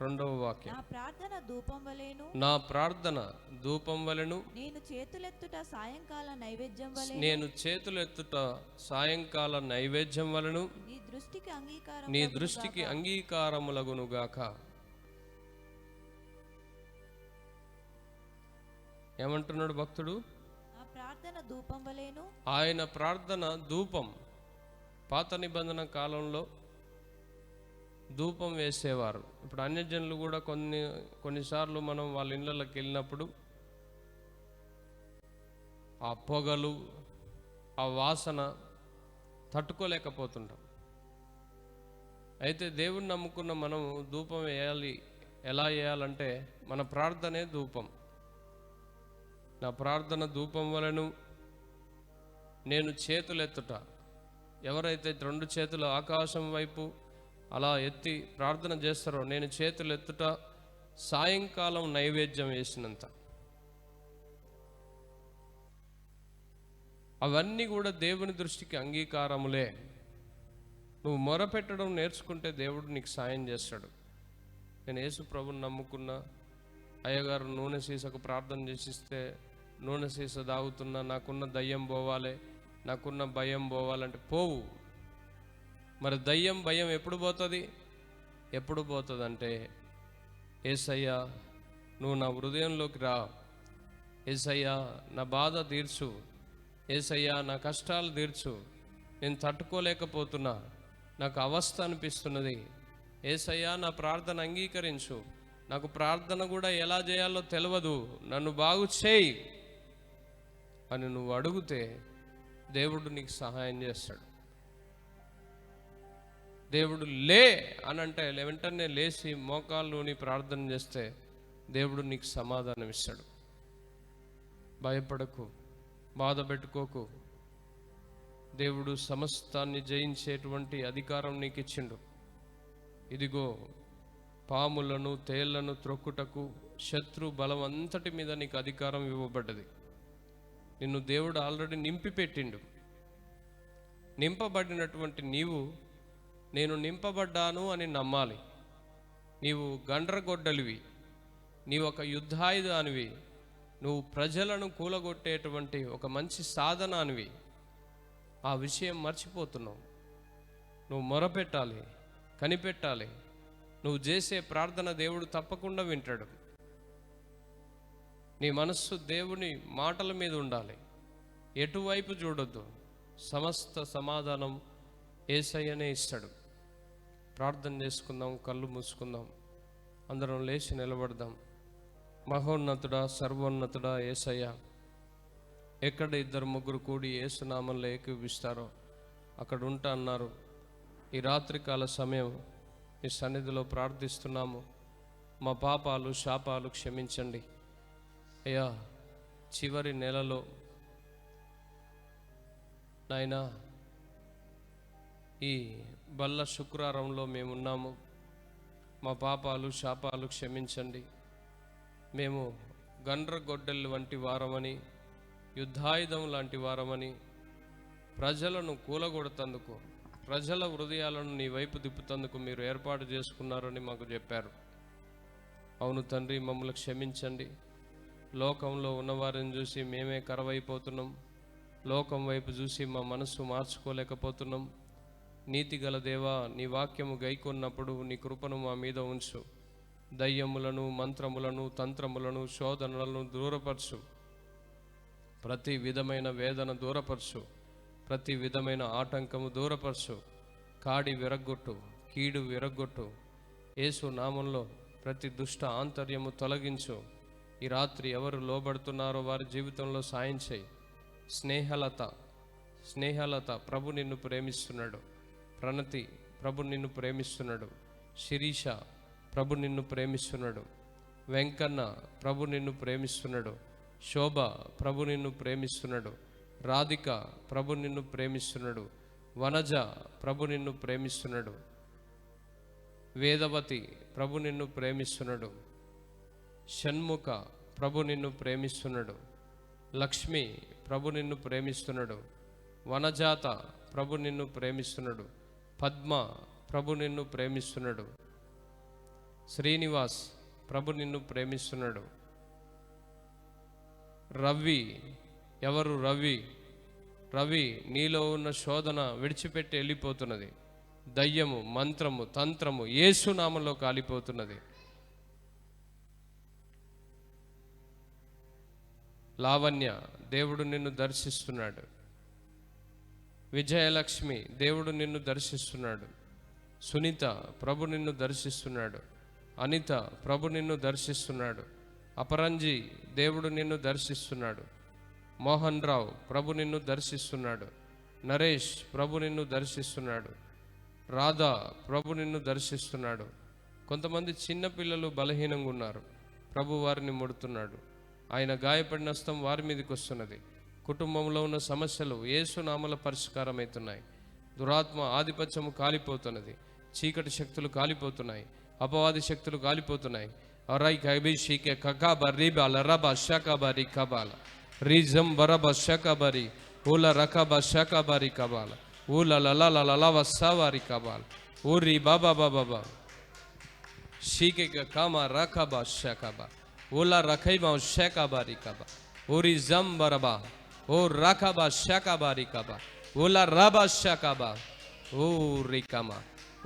2వ వాక్యం. నా ప్రార్థన ధూపం వలెను, నా ప్రార్థన ధూపం వలెను, నేను చేతులెత్తుట సాయంకాల నైవేద్యం వలెను, నేను చేతులెత్తుట సాయంకాల నైవేద్యం వలెను, నీ దృష్టికి అంగీకారం నీ దృష్టికి అంగీకారములగునుగాక. ఏమంటున్నాడు భక్తుడు? నా ప్రార్థన ధూపం వలెను. ఆయన ప్రార్థన ధూపం. పాత నిబంధన కాలంలో ధూపం వేసేవారు. ఇప్పుడు అన్యజనులు కూడా కొన్నిసార్లు మనం వాళ్ళ ఇళ్ళకి వెళ్ళినప్పుడు ఆ పొగలు, ఆ వాసన తట్టుకోలేకపోతుంటాం. అయితే దేవుణ్ణి నమ్ముకున్న మనం ధూపం వేయాలి. ఎలా వేయాలంటే మన ప్రార్థనే ధూపం. నా ప్రార్థన ధూపం వలెను, నేను చేతులెత్తుట. ఎవరైతే 2 చేతులు ఆకాశం వైపు అలా ఎత్తి ప్రార్థన చేస్తారో, నేను చేతులెత్తుట సాయంకాలం నైవేద్యం వేసినంత. అవన్నీ కూడా దేవుని దృష్టికి అంగీకారములే. నువ్వు మొరపెట్టడం నేర్చుకుంటే దేవుడు నీకు సాయం చేస్తాడు. నేను యేసు ప్రభుని నమ్ముకున్నా, అయ్యగారు నూనె సీసకు ప్రార్థన చేసిస్తే నూనె సీస తాగుతున్నా, నాకున్న దయ్యం పోవాలి, నాకున్న భయం పోవాలంటే పోవు. మరి దయ్యం భయం ఎప్పుడు పోతుంది? ఎప్పుడు పోతుంది అంటే, యేసయ్యా నువ్వు నా హృదయంలోకి రా, యేసయ్యా నా బాధ తీర్చు, యేసయ్యా నా కష్టాలు తీర్చు, నేను తట్టుకోలేకపోతున్నా, నాకు అవస్థ అనిపిస్తున్నది, యేసయ్యా నా ప్రార్థన అంగీకరించు, నాకు ప్రార్థన కూడా ఎలా చేయాలో తెలియదు, నన్ను బాగు చేయి అని నువ్వు అడిగితే దేవుడు నీకు సహాయం చేస్తాడు. దేవుడు లే అని అంటే వెంటనే లేచి మోకాళ్ళుని ప్రార్థన చేస్తే దేవుడు నీకు సమాధానం ఇస్తాడు. భయపడకు, బాధ పెట్టుకోకు. దేవుడు సమస్తాన్ని జయించేటువంటి అధికారం నీకు ఇచ్చిండు. ఇదిగో పాములను, తేళ్లను త్రొక్కుటకు, శత్రు బలం అంతటి మీద నీకు అధికారం ఇవ్వబడ్డది. నిన్ను దేవుడు ఆల్రెడీ నింపి పెట్టిండు. నింపబడినటువంటి నీవు నేను నింపబడ్డాను అని నమ్మాలి. నీవు గండ్రగొడ్డలివి, నీవు ఒక యుద్ధాయుధానివి, నువ్వు ప్రజలను కూలగొట్టేటువంటి ఒక మంచి సాధనానివి. ఆ విషయం మర్చిపోతున్నావు. నువ్వు మొరపెట్టాలి, కనిపెట్టాలి. నువ్వు చేసే ప్రార్థన దేవుడు తప్పకుండా వింటాడు. నీ మనస్సు దేవుని మాటల మీద ఉండాలి, ఎటువైపు చూడొద్దు. సమస్త సమాధానం యేసయ్యనే ఇస్తాడు. ప్రార్థన చేసుకుందాం, కళ్ళు మూసుకుందాం, అందరం లేచి నిలబడదాం. మహోన్నతుడా, సర్వోన్నతుడా యేసయ్య, ఎక్కడ 2-3 కూడి యేసునామంలో ఏకీభవిస్తారో అక్కడ ఉంటా అన్నారు. ఈ రాత్రికాల సమయం ఈ సన్నిధిలో ప్రార్థిస్తున్నాము. మా పాపాలు, శాపాలు క్షమించండి అయ్యా. చివరి నెలలో నాయనా ఈ బల్ల శుక్రవారంలో మేమున్నాము. మా పాపాలు, శాపాలు క్షమించండి. మేము గండ్రగొడ్డలు వంటి వారమని, యుద్ధాయుధం లాంటి వారమని, ప్రజలను కూలగొడతందుకు, ప్రజల హృదయాలను నీ వైపు తిప్పుతందుకు మీరు ఏర్పాటు చేసుకున్నారని మాకు చెప్పారు. అవును తండ్రి, మమ్మల్ని క్షమించండి. లోకంలో ఉన్నవారిని చూసి మేమే కరవైపోతున్నాం. లోకం వైపు చూసి మా మనసు మార్చుకోలేకపోతున్నాం. నీతిగల దేవా, నీ వాక్యము గైకొన్నప్పుడు నీ కృపను మా మీద ఉంచు. దయ్యములను, మంత్రములను, తంత్రములను, శోధనలను దూరపరచు. ప్రతి విధమైన వేదన దూరపరచు. ప్రతి విధమైన ఆటంకము దూరపరచు. కాడి విరగ్గొట్టు, కీడు విరగ్గొట్టు. యేసు నామంలో ప్రతి దుష్ట ఆంతర్యము తొలగించు. ఈ రాత్రి ఎవరు లోబడుతున్నారో వారి జీవితంలో సాయం చేయి. స్నేహలత ప్రభు నిన్ను ప్రేమిస్తున్నాడు. ప్రణతి ప్రభు నిన్ను ప్రేమిస్తున్నాడు. శిరీష ప్రభు నిన్ను ప్రేమిస్తున్నాడు. వెంకన్న ప్రభు నిన్ను ప్రేమిస్తున్నాడు. శోభ ప్రభు నిన్ను ప్రేమిస్తున్నాడు. రాధిక ప్రభు నిన్ను ప్రేమిస్తున్నాడు. వనజ ప్రభు నిన్ను ప్రేమిస్తున్నాడు. వేదవతి ప్రభు నిన్ను ప్రేమిస్తున్నాడు. షణ్ముఖ ప్రభు నిన్ను ప్రేమిస్తున్నాడు. లక్ష్మి ప్రభు నిన్ను ప్రేమిస్తున్నాడు. వనజాత ప్రభు నిన్ను ప్రేమిస్తున్నాడు. పద్మ ప్రభు నిన్ను ప్రేమిస్తున్నాడు. శ్రీనివాస్ ప్రభు నిన్ను ప్రేమిస్తున్నాడు. రవి, ఎవరు రవి? రవి, నీలో ఉన్న శోధన విడిచిపెట్టి వెళ్ళిపోతున్నది. దయ్యము, మంత్రము, తంత్రము యేసు నామంలో కాలిపోతున్నది. లావణ్య, దేవుడు నిన్ను దర్శిస్తున్నాడు. విజయలక్ష్మి, దేవుడు నిన్ను దర్శిస్తున్నాడు. సునీత, ప్రభు నిన్ను దర్శిస్తున్నాడు. అనిత, ప్రభు నిన్ను దర్శిస్తున్నాడు. అపరంజి, దేవుడు నిన్ను దర్శిస్తున్నాడు. మోహన్ రావు, ప్రభు నిన్ను దర్శిస్తున్నాడు. నరేష్, ప్రభు నిన్ను దర్శిస్తున్నాడు. రాధా, ప్రభు నిన్ను దర్శిస్తున్నాడు. కొంతమంది చిన్నపిల్లలు బలహీనంగా ఉన్నారు. ప్రభు వారిని ముడుతున్నాడు. ఆయన గాయపడిన హస్తం వారి మీదకి వస్తున్నది. కుటుంబంలో ఉన్న సమస్యలు యేసు నామముల పరిష్కారం అవుతున్నాయి. దురాత్మ ఆధిపత్యము కాలిపోతున్నది. చీకటి శక్తులు కాలిపోతున్నాయి. అపవాది శక్తులు కాలిపోతున్నాయి. అరై కైబిషికే కకాబ రీబాల రబ షకబరి కబాల రీజం బరబ షకబరి ఊల రకబ షకబరి కబాల ఊల లలలలవ సవారి కబాల ఊరి బాబా బాబా షీకే కామ రకబ షకబ ఊల రఖైబ షకబరి కబ ఊరి జం బరబా ఓ రకబ షకబరి కబ ఊల రబ షకబ ఓ రికమ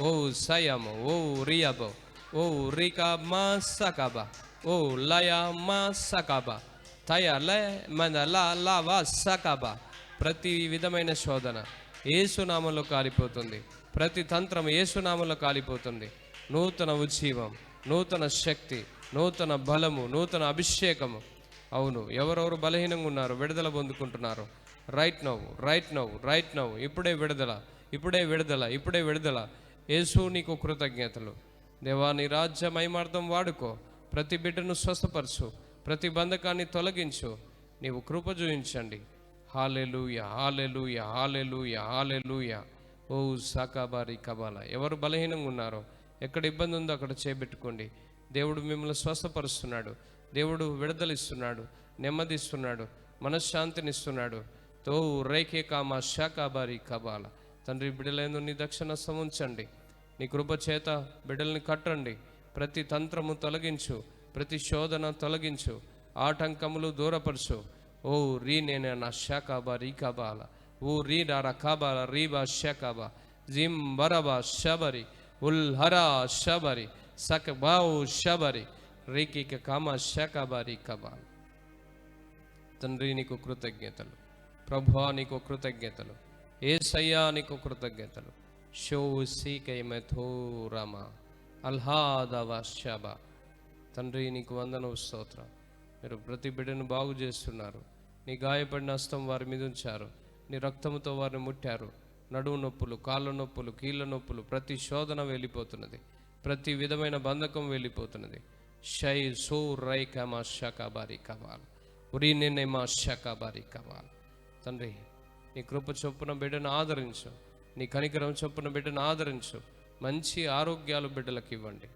ఓ సయమ ఓ రియబో ఓ రికా మా సకబా ఓ లయ మా సకబా తయ లయ మన లావా సకబా. ప్రతి విధమైన శోధన యేసునామంలో కాలిపోతుంది. ప్రతి తంత్రం యేసునామంలో కాలిపోతుంది. నూతన ఉజ్జీవం, నూతన శక్తి, నూతన బలము, నూతన అభిషేకము. అవును, ఎవరెవరు బలహీనంగా ఉన్నారు విడుదల పొందుకుంటున్నారు. రైట్ నౌ ఇప్పుడే విడుదల, ఇప్పుడే విడుదల, ఇప్పుడే విడుదల. యేసు నీకు కృతజ్ఞతలు. దేవా, నీ రాజ్య మహిమార్థం వాడుకో. ప్రతి బిడ్డను స్వస్థపరచు, ప్రతి బంధకాన్ని తొలగించు. నీవు కృప చూపించండి. హల్లెలూయా, హల్లెలూయా, హల్లెలూయా, హల్లెలూయా. ఓ సాకాబారి కబాల. ఎవరు బలహీనంగా ఉన్నారో, ఎక్కడ ఇబ్బంది ఉందో అక్కడ చేపెట్టుకోండి. దేవుడు మిమ్మల్ని స్వస్థపరుస్తున్నాడు. దేవుడు విడుదలిస్తున్నాడు, నెమ్మదిస్తున్నాడు, మనశ్శాంతినిస్తున్నాడు. తో రేఖే కామా శాకాబారి కబాల. తండ్రి, బిడ్డలందు నీ దక్షిణస్థం ఉంచండి. నీ కృప చేత బిడ్డల్ని కట్టండి. ప్రతి తంత్రము తొలగించు, ప్రతి శోధన తొలగించు, ఆటంకములు దూరపరచు. ఓ రీ నేనే నా శాకాబా రీకాబాల ఓ రీ డారా కాబాల రీబా శాకాబా జిమ్ బరబా షబరి ఉల్ హరా షబరి సక బావు షబరి రీకి కామా శాకాబా రీకాబాల. తండ్రి, నీకు కృతజ్ఞతలు. ప్రభువా, నీకు కృతజ్ఞతలు. యేసయ్యా, నీకు కృతజ్ఞతలు. షో సీకైమెథోరమా అల్హాదవా షబా. తండ్రి, నీకు వందనము, స్తోత్రం. మీరు ప్రతి బిడ్డను బాగు చేస్తున్నారు. నీ గాయపడిన హస్తం వారి మీద ఉంచారు. నీ రక్తముతో వారిని ముట్టారు. నడుము నొప్పులు, కాళ్ళ నొప్పులు, కీళ్ళ నొప్పులు, ప్రతి శోధన వెళ్ళిపోతున్నది. ప్రతి విధమైన బంధకం వెళ్ళిపోతున్నది. షై సో రై కమా షకాబారి కబాల్ ఉరి నిన్నే మా షకాబారి కబాల్. తండ్రి, నీ కృప చొప్పున బిడ్డను ఆదరించు. నీ కనికరం చొప్పున బిడ్డను ఆదరించు. మంచి ఆరోగ్యాలు బిడ్డలకు ఇవ్వండి.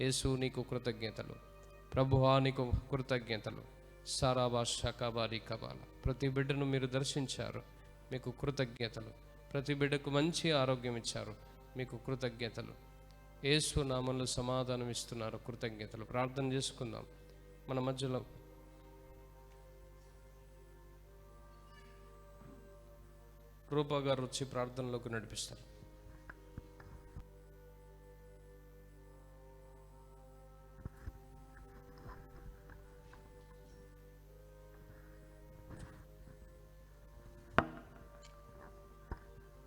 యేసు, నీకు కృతజ్ఞతలు. ప్రభువా, నీకు కృతజ్ఞతలు. సారాబా షకాబారి కబాల. ప్రతి బిడ్డను మీరు దర్శించారు, మీకు కృతజ్ఞతలు. ప్రతి బిడ్డకు మంచి ఆరోగ్యం ఇచ్చారు, మీకు కృతజ్ఞతలు. యేసు నామంలో సమాధానం ఇస్తున్నారు, కృతజ్ఞతలు. ప్రార్థన చేసుకుందాం. మన మధ్యలో రూపా గారు వచ్చి ప్రార్థనలోకి నడిపిస్తారు.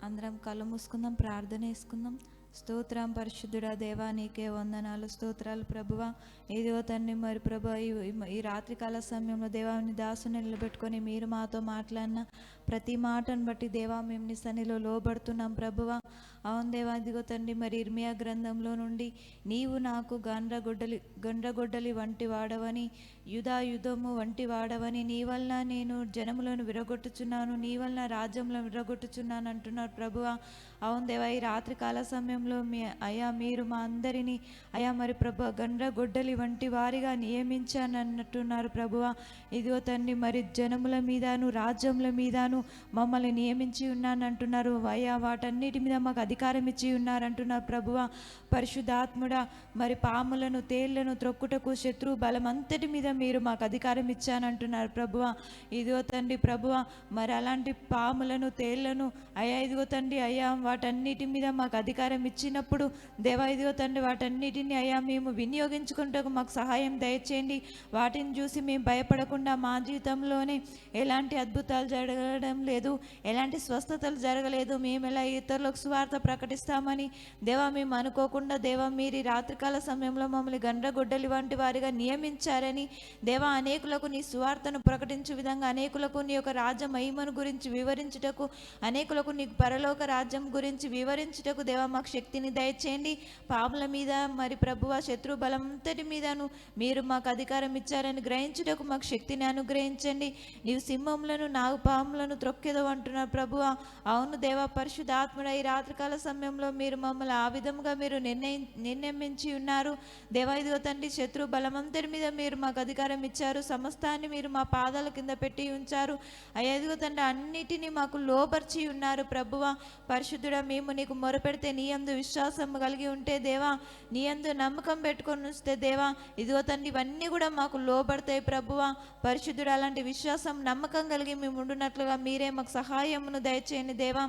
అందరం కళ్ళు మూసుకుందాం, ప్రార్థన చేసుకుందాం. స్తోత్రం పరిశుద్ధుడా దేవా, నీకే వందనాలు, స్తోత్రాలు ప్రభువా. ఇదిగో తండ్రి మరి ప్రభా, ఈ రాత్రికాల సమయంలో దేవాని దాసుని నిలబెట్టుకొని మీరు మాతో మాట్లాడిన ప్రతి మాటను బట్టి దేవా మేము నీ సన్నిధిలో లోబడుతున్నాం ప్రభువా. అవును దేవా, ఇదిగో తండ్రి మరి ఇర్మియా గ్రంథంలో నుండి నీవు నాకు గండ్రగొడ్డలి వంటి వాడవని, యుధము వంటి వాడవని, నీ వలన నేను జనములను విరగొట్టుచున్నాను, నీ వలన రాజ్యంలో విరగొట్టుచున్నాను అంటున్నారు ప్రభువా. అవును దేవా, ఈ రాత్రికాల సమయంలో మీరు మా అందరినీ మరి ప్రభు గండ్రగొడ్డలి వంటి వారిగా నియమించానన్నట్టున్నారు ప్రభువా. ఇదిగో తండ్రి మరి జనముల మీదను రాజ్యముల మీదను మమ్మల్ని నియమించి ఉన్నానంటున్నారు అయ్యా. వాటన్నిటి మీద మాకు అధికారం ఇచ్చి ఉన్నారంటున్నారు ప్రభువా. పరిశుద్ధాత్ముడా, మరి పాములను తేళ్లను త్రొక్కుటకు శత్రు బలం అంతటి మీద మీరు మాకు అధికారం ఇచ్చానంటున్నారు ప్రభువా. ఇదిగో తండ్రి ప్రభువా, మరి అలాంటి పాములను తేళ్లను అయ్యా ఇదిగో తండ్రి అయ్యా వాటన్నిటి మీద మాకు అధికారం ఇచ్చినప్పుడు దేవా ఇదిగో తండ్రి వాటన్నిటిని అయ్యా మేము వినియోగించుకుంటూ మాకు సహాయం దయచేయండి. వాటిని చూసి మేము భయపడకుండా మా జీవితంలోనే ఎలాంటి అద్భుతాలు జరగడం లేదు, ఎలాంటి స్వస్థతలు జరగలేదు, మేము ఎలా ఇతరులకు సువార్త ప్రకటిస్తామని దేవా మేము అనుకోకుండా దేవా మీరు ఈ రాత్రికాల సమయంలో మమ్మల్ని గండ్రగొడ్డలి వంటి వారిగా నియమించారని దేవా, అనేకులకు నీ సువార్తను ప్రకటించే విధంగా, అనేకులకు నీ యొక్క రాజ్య మహిమను గురించి వివరించుటకు, అనేకులకు నీ పరలోక రాజ్యం గురించి వివరించుటకు దేవా మాకు శక్తిని దయచేయండి. పాముల మీద మరి ప్రభువా శత్రు బలం అంతటి మీదను మీరు మాకు అధికారం ఇచ్చారని గ్రహించుటకు మాకు శక్తిని అనుగ్రహించండి. నీవు సింహములను నాగుపాములను త్రొక్కెదవు అంటున్నారు ప్రభువా. అవును దేవా పరిశుద్ధాత్ముడ, ఈ రాత్రికాల సమయంలో మీరు మమ్మల్ని ఆ విధముగా మీరు నిర్ణయించి ఉన్నారు దేవా. ఇదిగో తండ్రి శత్రు బలమంతటి మీద మీరు మాకు అధికారం ఇచ్చారు, సమస్తాన్ని మీరు మా పాదాల కింద పెట్టి ఉంచారు అయ్యా. ఇదిగో తండ్రి అన్నిటినీ మాకు లోబర్చి ఉన్నారు ప్రభువా. పరిశుద్ధుడా, మేము నీకు మొరపెడితే నీ యందు విశ్వాసం కలిగి ఉంటే దేవా, నీ యందు నమ్మకం పెట్టుకొని ఉంచితే దేవా ఇదిగో తండ్రి ఇవన్నీ కూడా మాకు లోబడతాయి ప్రభువా. పరిశుద్ధుడు, అలాంటి విశ్వాసం నమ్మకం కలిగి మేము ఉండునట్లుగా మీరే మాకు సహాయమును దయచేయండి దేవా.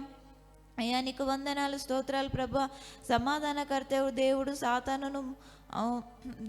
అయ్యా నీకు వందనాలు, స్తోత్రాలు ప్రభువా. సమాధానకర్త దేవుడు సాతానును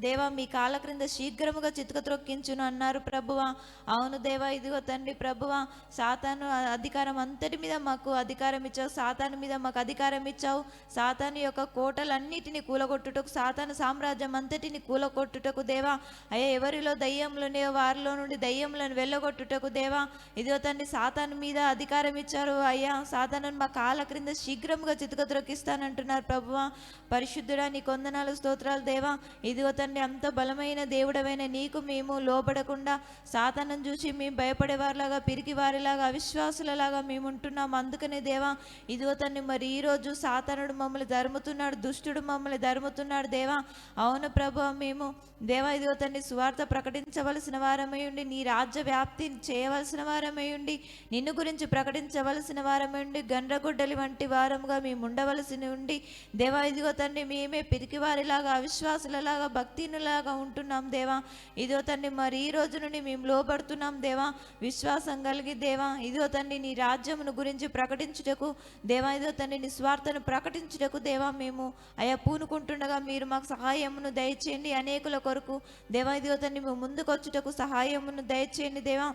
దేవా మీ కాళ్ళ క్రింద శీఘ్రముగా చితక త్రొక్కించును అన్నారు ప్రభువా. అవును దేవా, ఇదిగో తండ్రి ప్రభువా, సాతాను అధికారం అంతటి మీద మాకు అధికారం ఇచ్చావు, సాతాను మీద మాకు అధికారం ఇచ్చావు. సాతాను యొక్క కోటలన్నిటిని కూలగొట్టుటకు, సాతాను సామ్రాజ్యం అంతటిని కూలగొట్టుటకు దేవా అయ్యా, ఎవరిలో దయ్యములునే వారిలో నుండి దయ్యములను వెళ్ళగొట్టుటకు దేవా ఇదిగో తండ్రి సాతాను మీద అధికారం ఇచ్చారు అయ్యా. సాతాను మా కాళ్ళ క్రింద శీఘ్రముగా చితక త్రొక్కిస్తానంటున్నారు ప్రభువా. పరిశుద్ధుడా నీకు వందనాలు, స్తోత్రాలు దేవా. ఇదిగో తండ్రి అంత బలమైన దేవుడవైన నీకు మేము లోబడకుండా సాతాను చూసి మేము భయపడే వారిలాగా, పిరికి వారిలాగా, అవిశ్వాసులలాగా మేము ఉంటున్నాం. అందుకనే దేవా ఇదిగో తండ్రి మరి ఈరోజు సాతానుడు మమ్మల్ని ధర్ముతున్నాడు, దుష్టుడు మమ్మల్ని ధర్ముతున్నాడు దేవా. అవును ప్రభు, మేము దేవా ఇదిగో తండ్రి సువార్త ప్రకటించవలసిన వారమై ఉండి, నీ రాజ్య వ్యాప్తి చేయవలసిన వారమై ఉండి, నిన్ను గురించి ప్రకటించవలసిన వారమై ఉండి, గండ్రగొడ్డలి వంటి వారముగా మేము ఉండవలసి ఉండి దేవా ఇదిగో తండ్రి మేమే పిరికి వారిలాగా, అవిశ్వాసులలాగా, భక్తినులాగా ఉంటున్నాం దేవా. ఇదిగో తండ్రి మరి ఈ రోజు నుండి మేము లోబడుతున్నాం దేవా, విశ్వాసం కలిగి దేవా ఇదిగో తండ్రి నీ రాజ్యమును గురించి ప్రకటించుటకు దేవా ఇదిగో తండ్రి నీ స్వార్థను ప్రకటించుటకు దేవా మేము అయా పూనుకుంటుండగా మీరు మాకు సహాయమును దయచేయండి. అనేకుల కొరకు దేవా ఇదిగో తండ్రి మేము ముందుకు వచ్చుటకు సహాయమును దయచేయండి దేవా.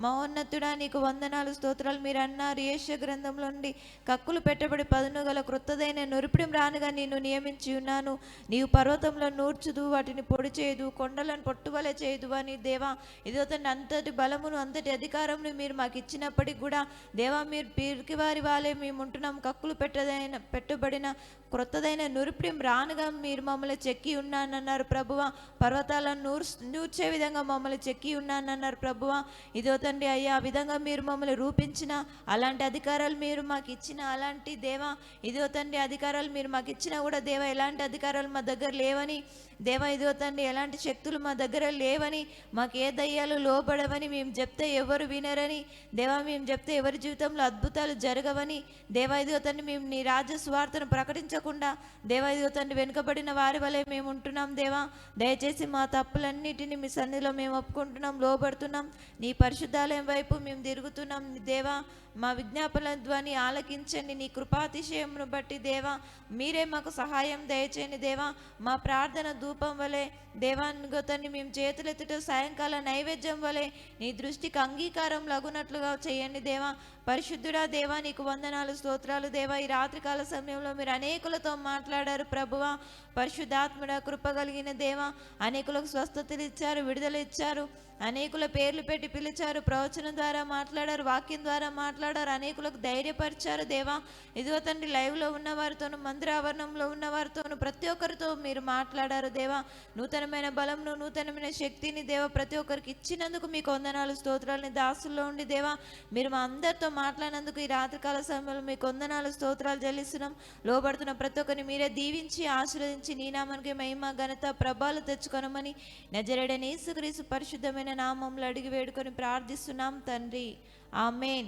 మహోన్నతుడా నీకు వందనాలు, స్తోత్రాలు. మీరు అన్నారు యెషయా గ్రంథంలో నుండి కక్కులు పెట్టబడి పదును గల క్రొత్తదైన నురిపిడి రానుగా నేను నియమించి ఉన్నాను. నీవు పర్వతంలో నూర్చుదు, వాటిని పొడి చేయదు, కొండలను పొట్టువలే చేయదు అని దేవా ఇదిగో తండ్రి అంతటి బలమును అంతటి అధికారమును మీరు మాకు ఇచ్చినప్పటికి కూడా దేవా మీరు పిరికి వారి వాళ్ళే మేము ఉంటున్నాం. కక్కులు పెట్టబడిన క్రొత్తదైన నురిపిడి రానుగా మీరు మమ్మల్ని చెక్కి ఉన్నానన్నారు ప్రభువా. పర్వతాలను నూర్చే విధంగా మమ్మల్ని చెక్కి ఉన్నానన్నారు ప్రభువా. ఇదిగో తండ్రి అయ్యా ఆ విధంగా మీరు మమ్మల్ని రూపించిన అలాంటి అధికారాలు మీరు మాకు ఇచ్చిన అలాంటి దేవా ఇదిగో తండ్రి అధికారాలు మీరు మాకు ఇచ్చినా కూడా దేవా ఎలాంటి అధికారాలు మా దగ్గర లేవని దేవా ఇదిగో తండ్రి ఎలాంటి శక్తులు మా దగ్గర లేవని, మాకు ఏ దయ్యాలు లోబడవని, మేము చెప్తే ఎవరు వినరని దేవా, మేము చెప్తే ఎవరి జీవితంలో అద్భుతాలు జరగవని దేవా ఇదిగో తండ్రి మేము నీ రాజ్య సువార్తను ప్రకటించకుండా దేవా ఇదిగో తండ్రి వెనుకబడిన వారి వలె మేము ఉంటున్నాం దేవా. దయచేసి మా తప్పులన్నిటిని మీ సన్నిధిలో మేము ఒప్పుకుంటున్నాం, లోబడుతున్నాం. నీ పరిశుద్ధాలయం వైపు మేము తిరుగుతున్నాం దేవా. మా విజ్ఞాపన ధ్వని ఆలకించండి. నీ కృపాతిశయమును బట్టి దేవా మీరే మాకు సహాయం దయచేయండి దేవా. మా ప్రార్థన ధూపం వలె దేవానుగతాన్ని మేము చేతులెత్తుట సాయంకాల నైవేద్యం వలె నీ దృష్టికి అంగీకారం లగునట్లుగా చేయండి దేవా. పరిశుద్ధుడా దేవా, నీకు వందనాలు, స్తోత్రాలు దేవా. ఈ రాత్రికాల సమయంలో మీరు అనేకులతో మాట్లాడారు ప్రభువా. పరిశుద్ధాత్ముడా, కృప కలిగిన దేవా, అనేకులకు స్వస్థతలు ఇచ్చారు, విడుదల ఇచ్చారు, అనేకుల పేర్లు పెట్టి పిలిచారు, ప్రవచనం ద్వారా మాట్లాడారు, వాక్యం ద్వారా మాట్లాడారు, అనేకులకు ధైర్యపరిచారు దేవా. ఇదిగో తండ్రి, లైవ్లో ఉన్న వారితోనూ మందిర ఆవరణంలో ఉన్న వారితోనూ ప్రతి ఒక్కరితో మీరు మాట్లాడారు దేవా. నూతనమైన బలంను, నూతనమైన శక్తిని దేవా ప్రతి ఒక్కరికి ఇచ్చినందుకు మీకు వందనాలు, స్తోత్రాలని దాసుల్లో ఉండి దేవా మీరు మా అందరితో మాట్లాడినందుకు ఈ రాత్రికాల సమయంలో మీకు వందనాలు, స్తోత్రాలు చెల్లిస్తున్నాం. లోబడుతున్న ప్రతి ఒక్కరిని మీరే దీవించి ఆశీర్వదించి నీ నామానికి మహిమ, ఘనత, ప్రభావాలు తెచ్చుకొనమని నజరేయుడైన యేసుక్రీస్తు పరిశుద్ధమైన నామంలో అడిగి వేడుకొని ప్రార్థిస్తున్నాం తండ్రి. ఆమేన్.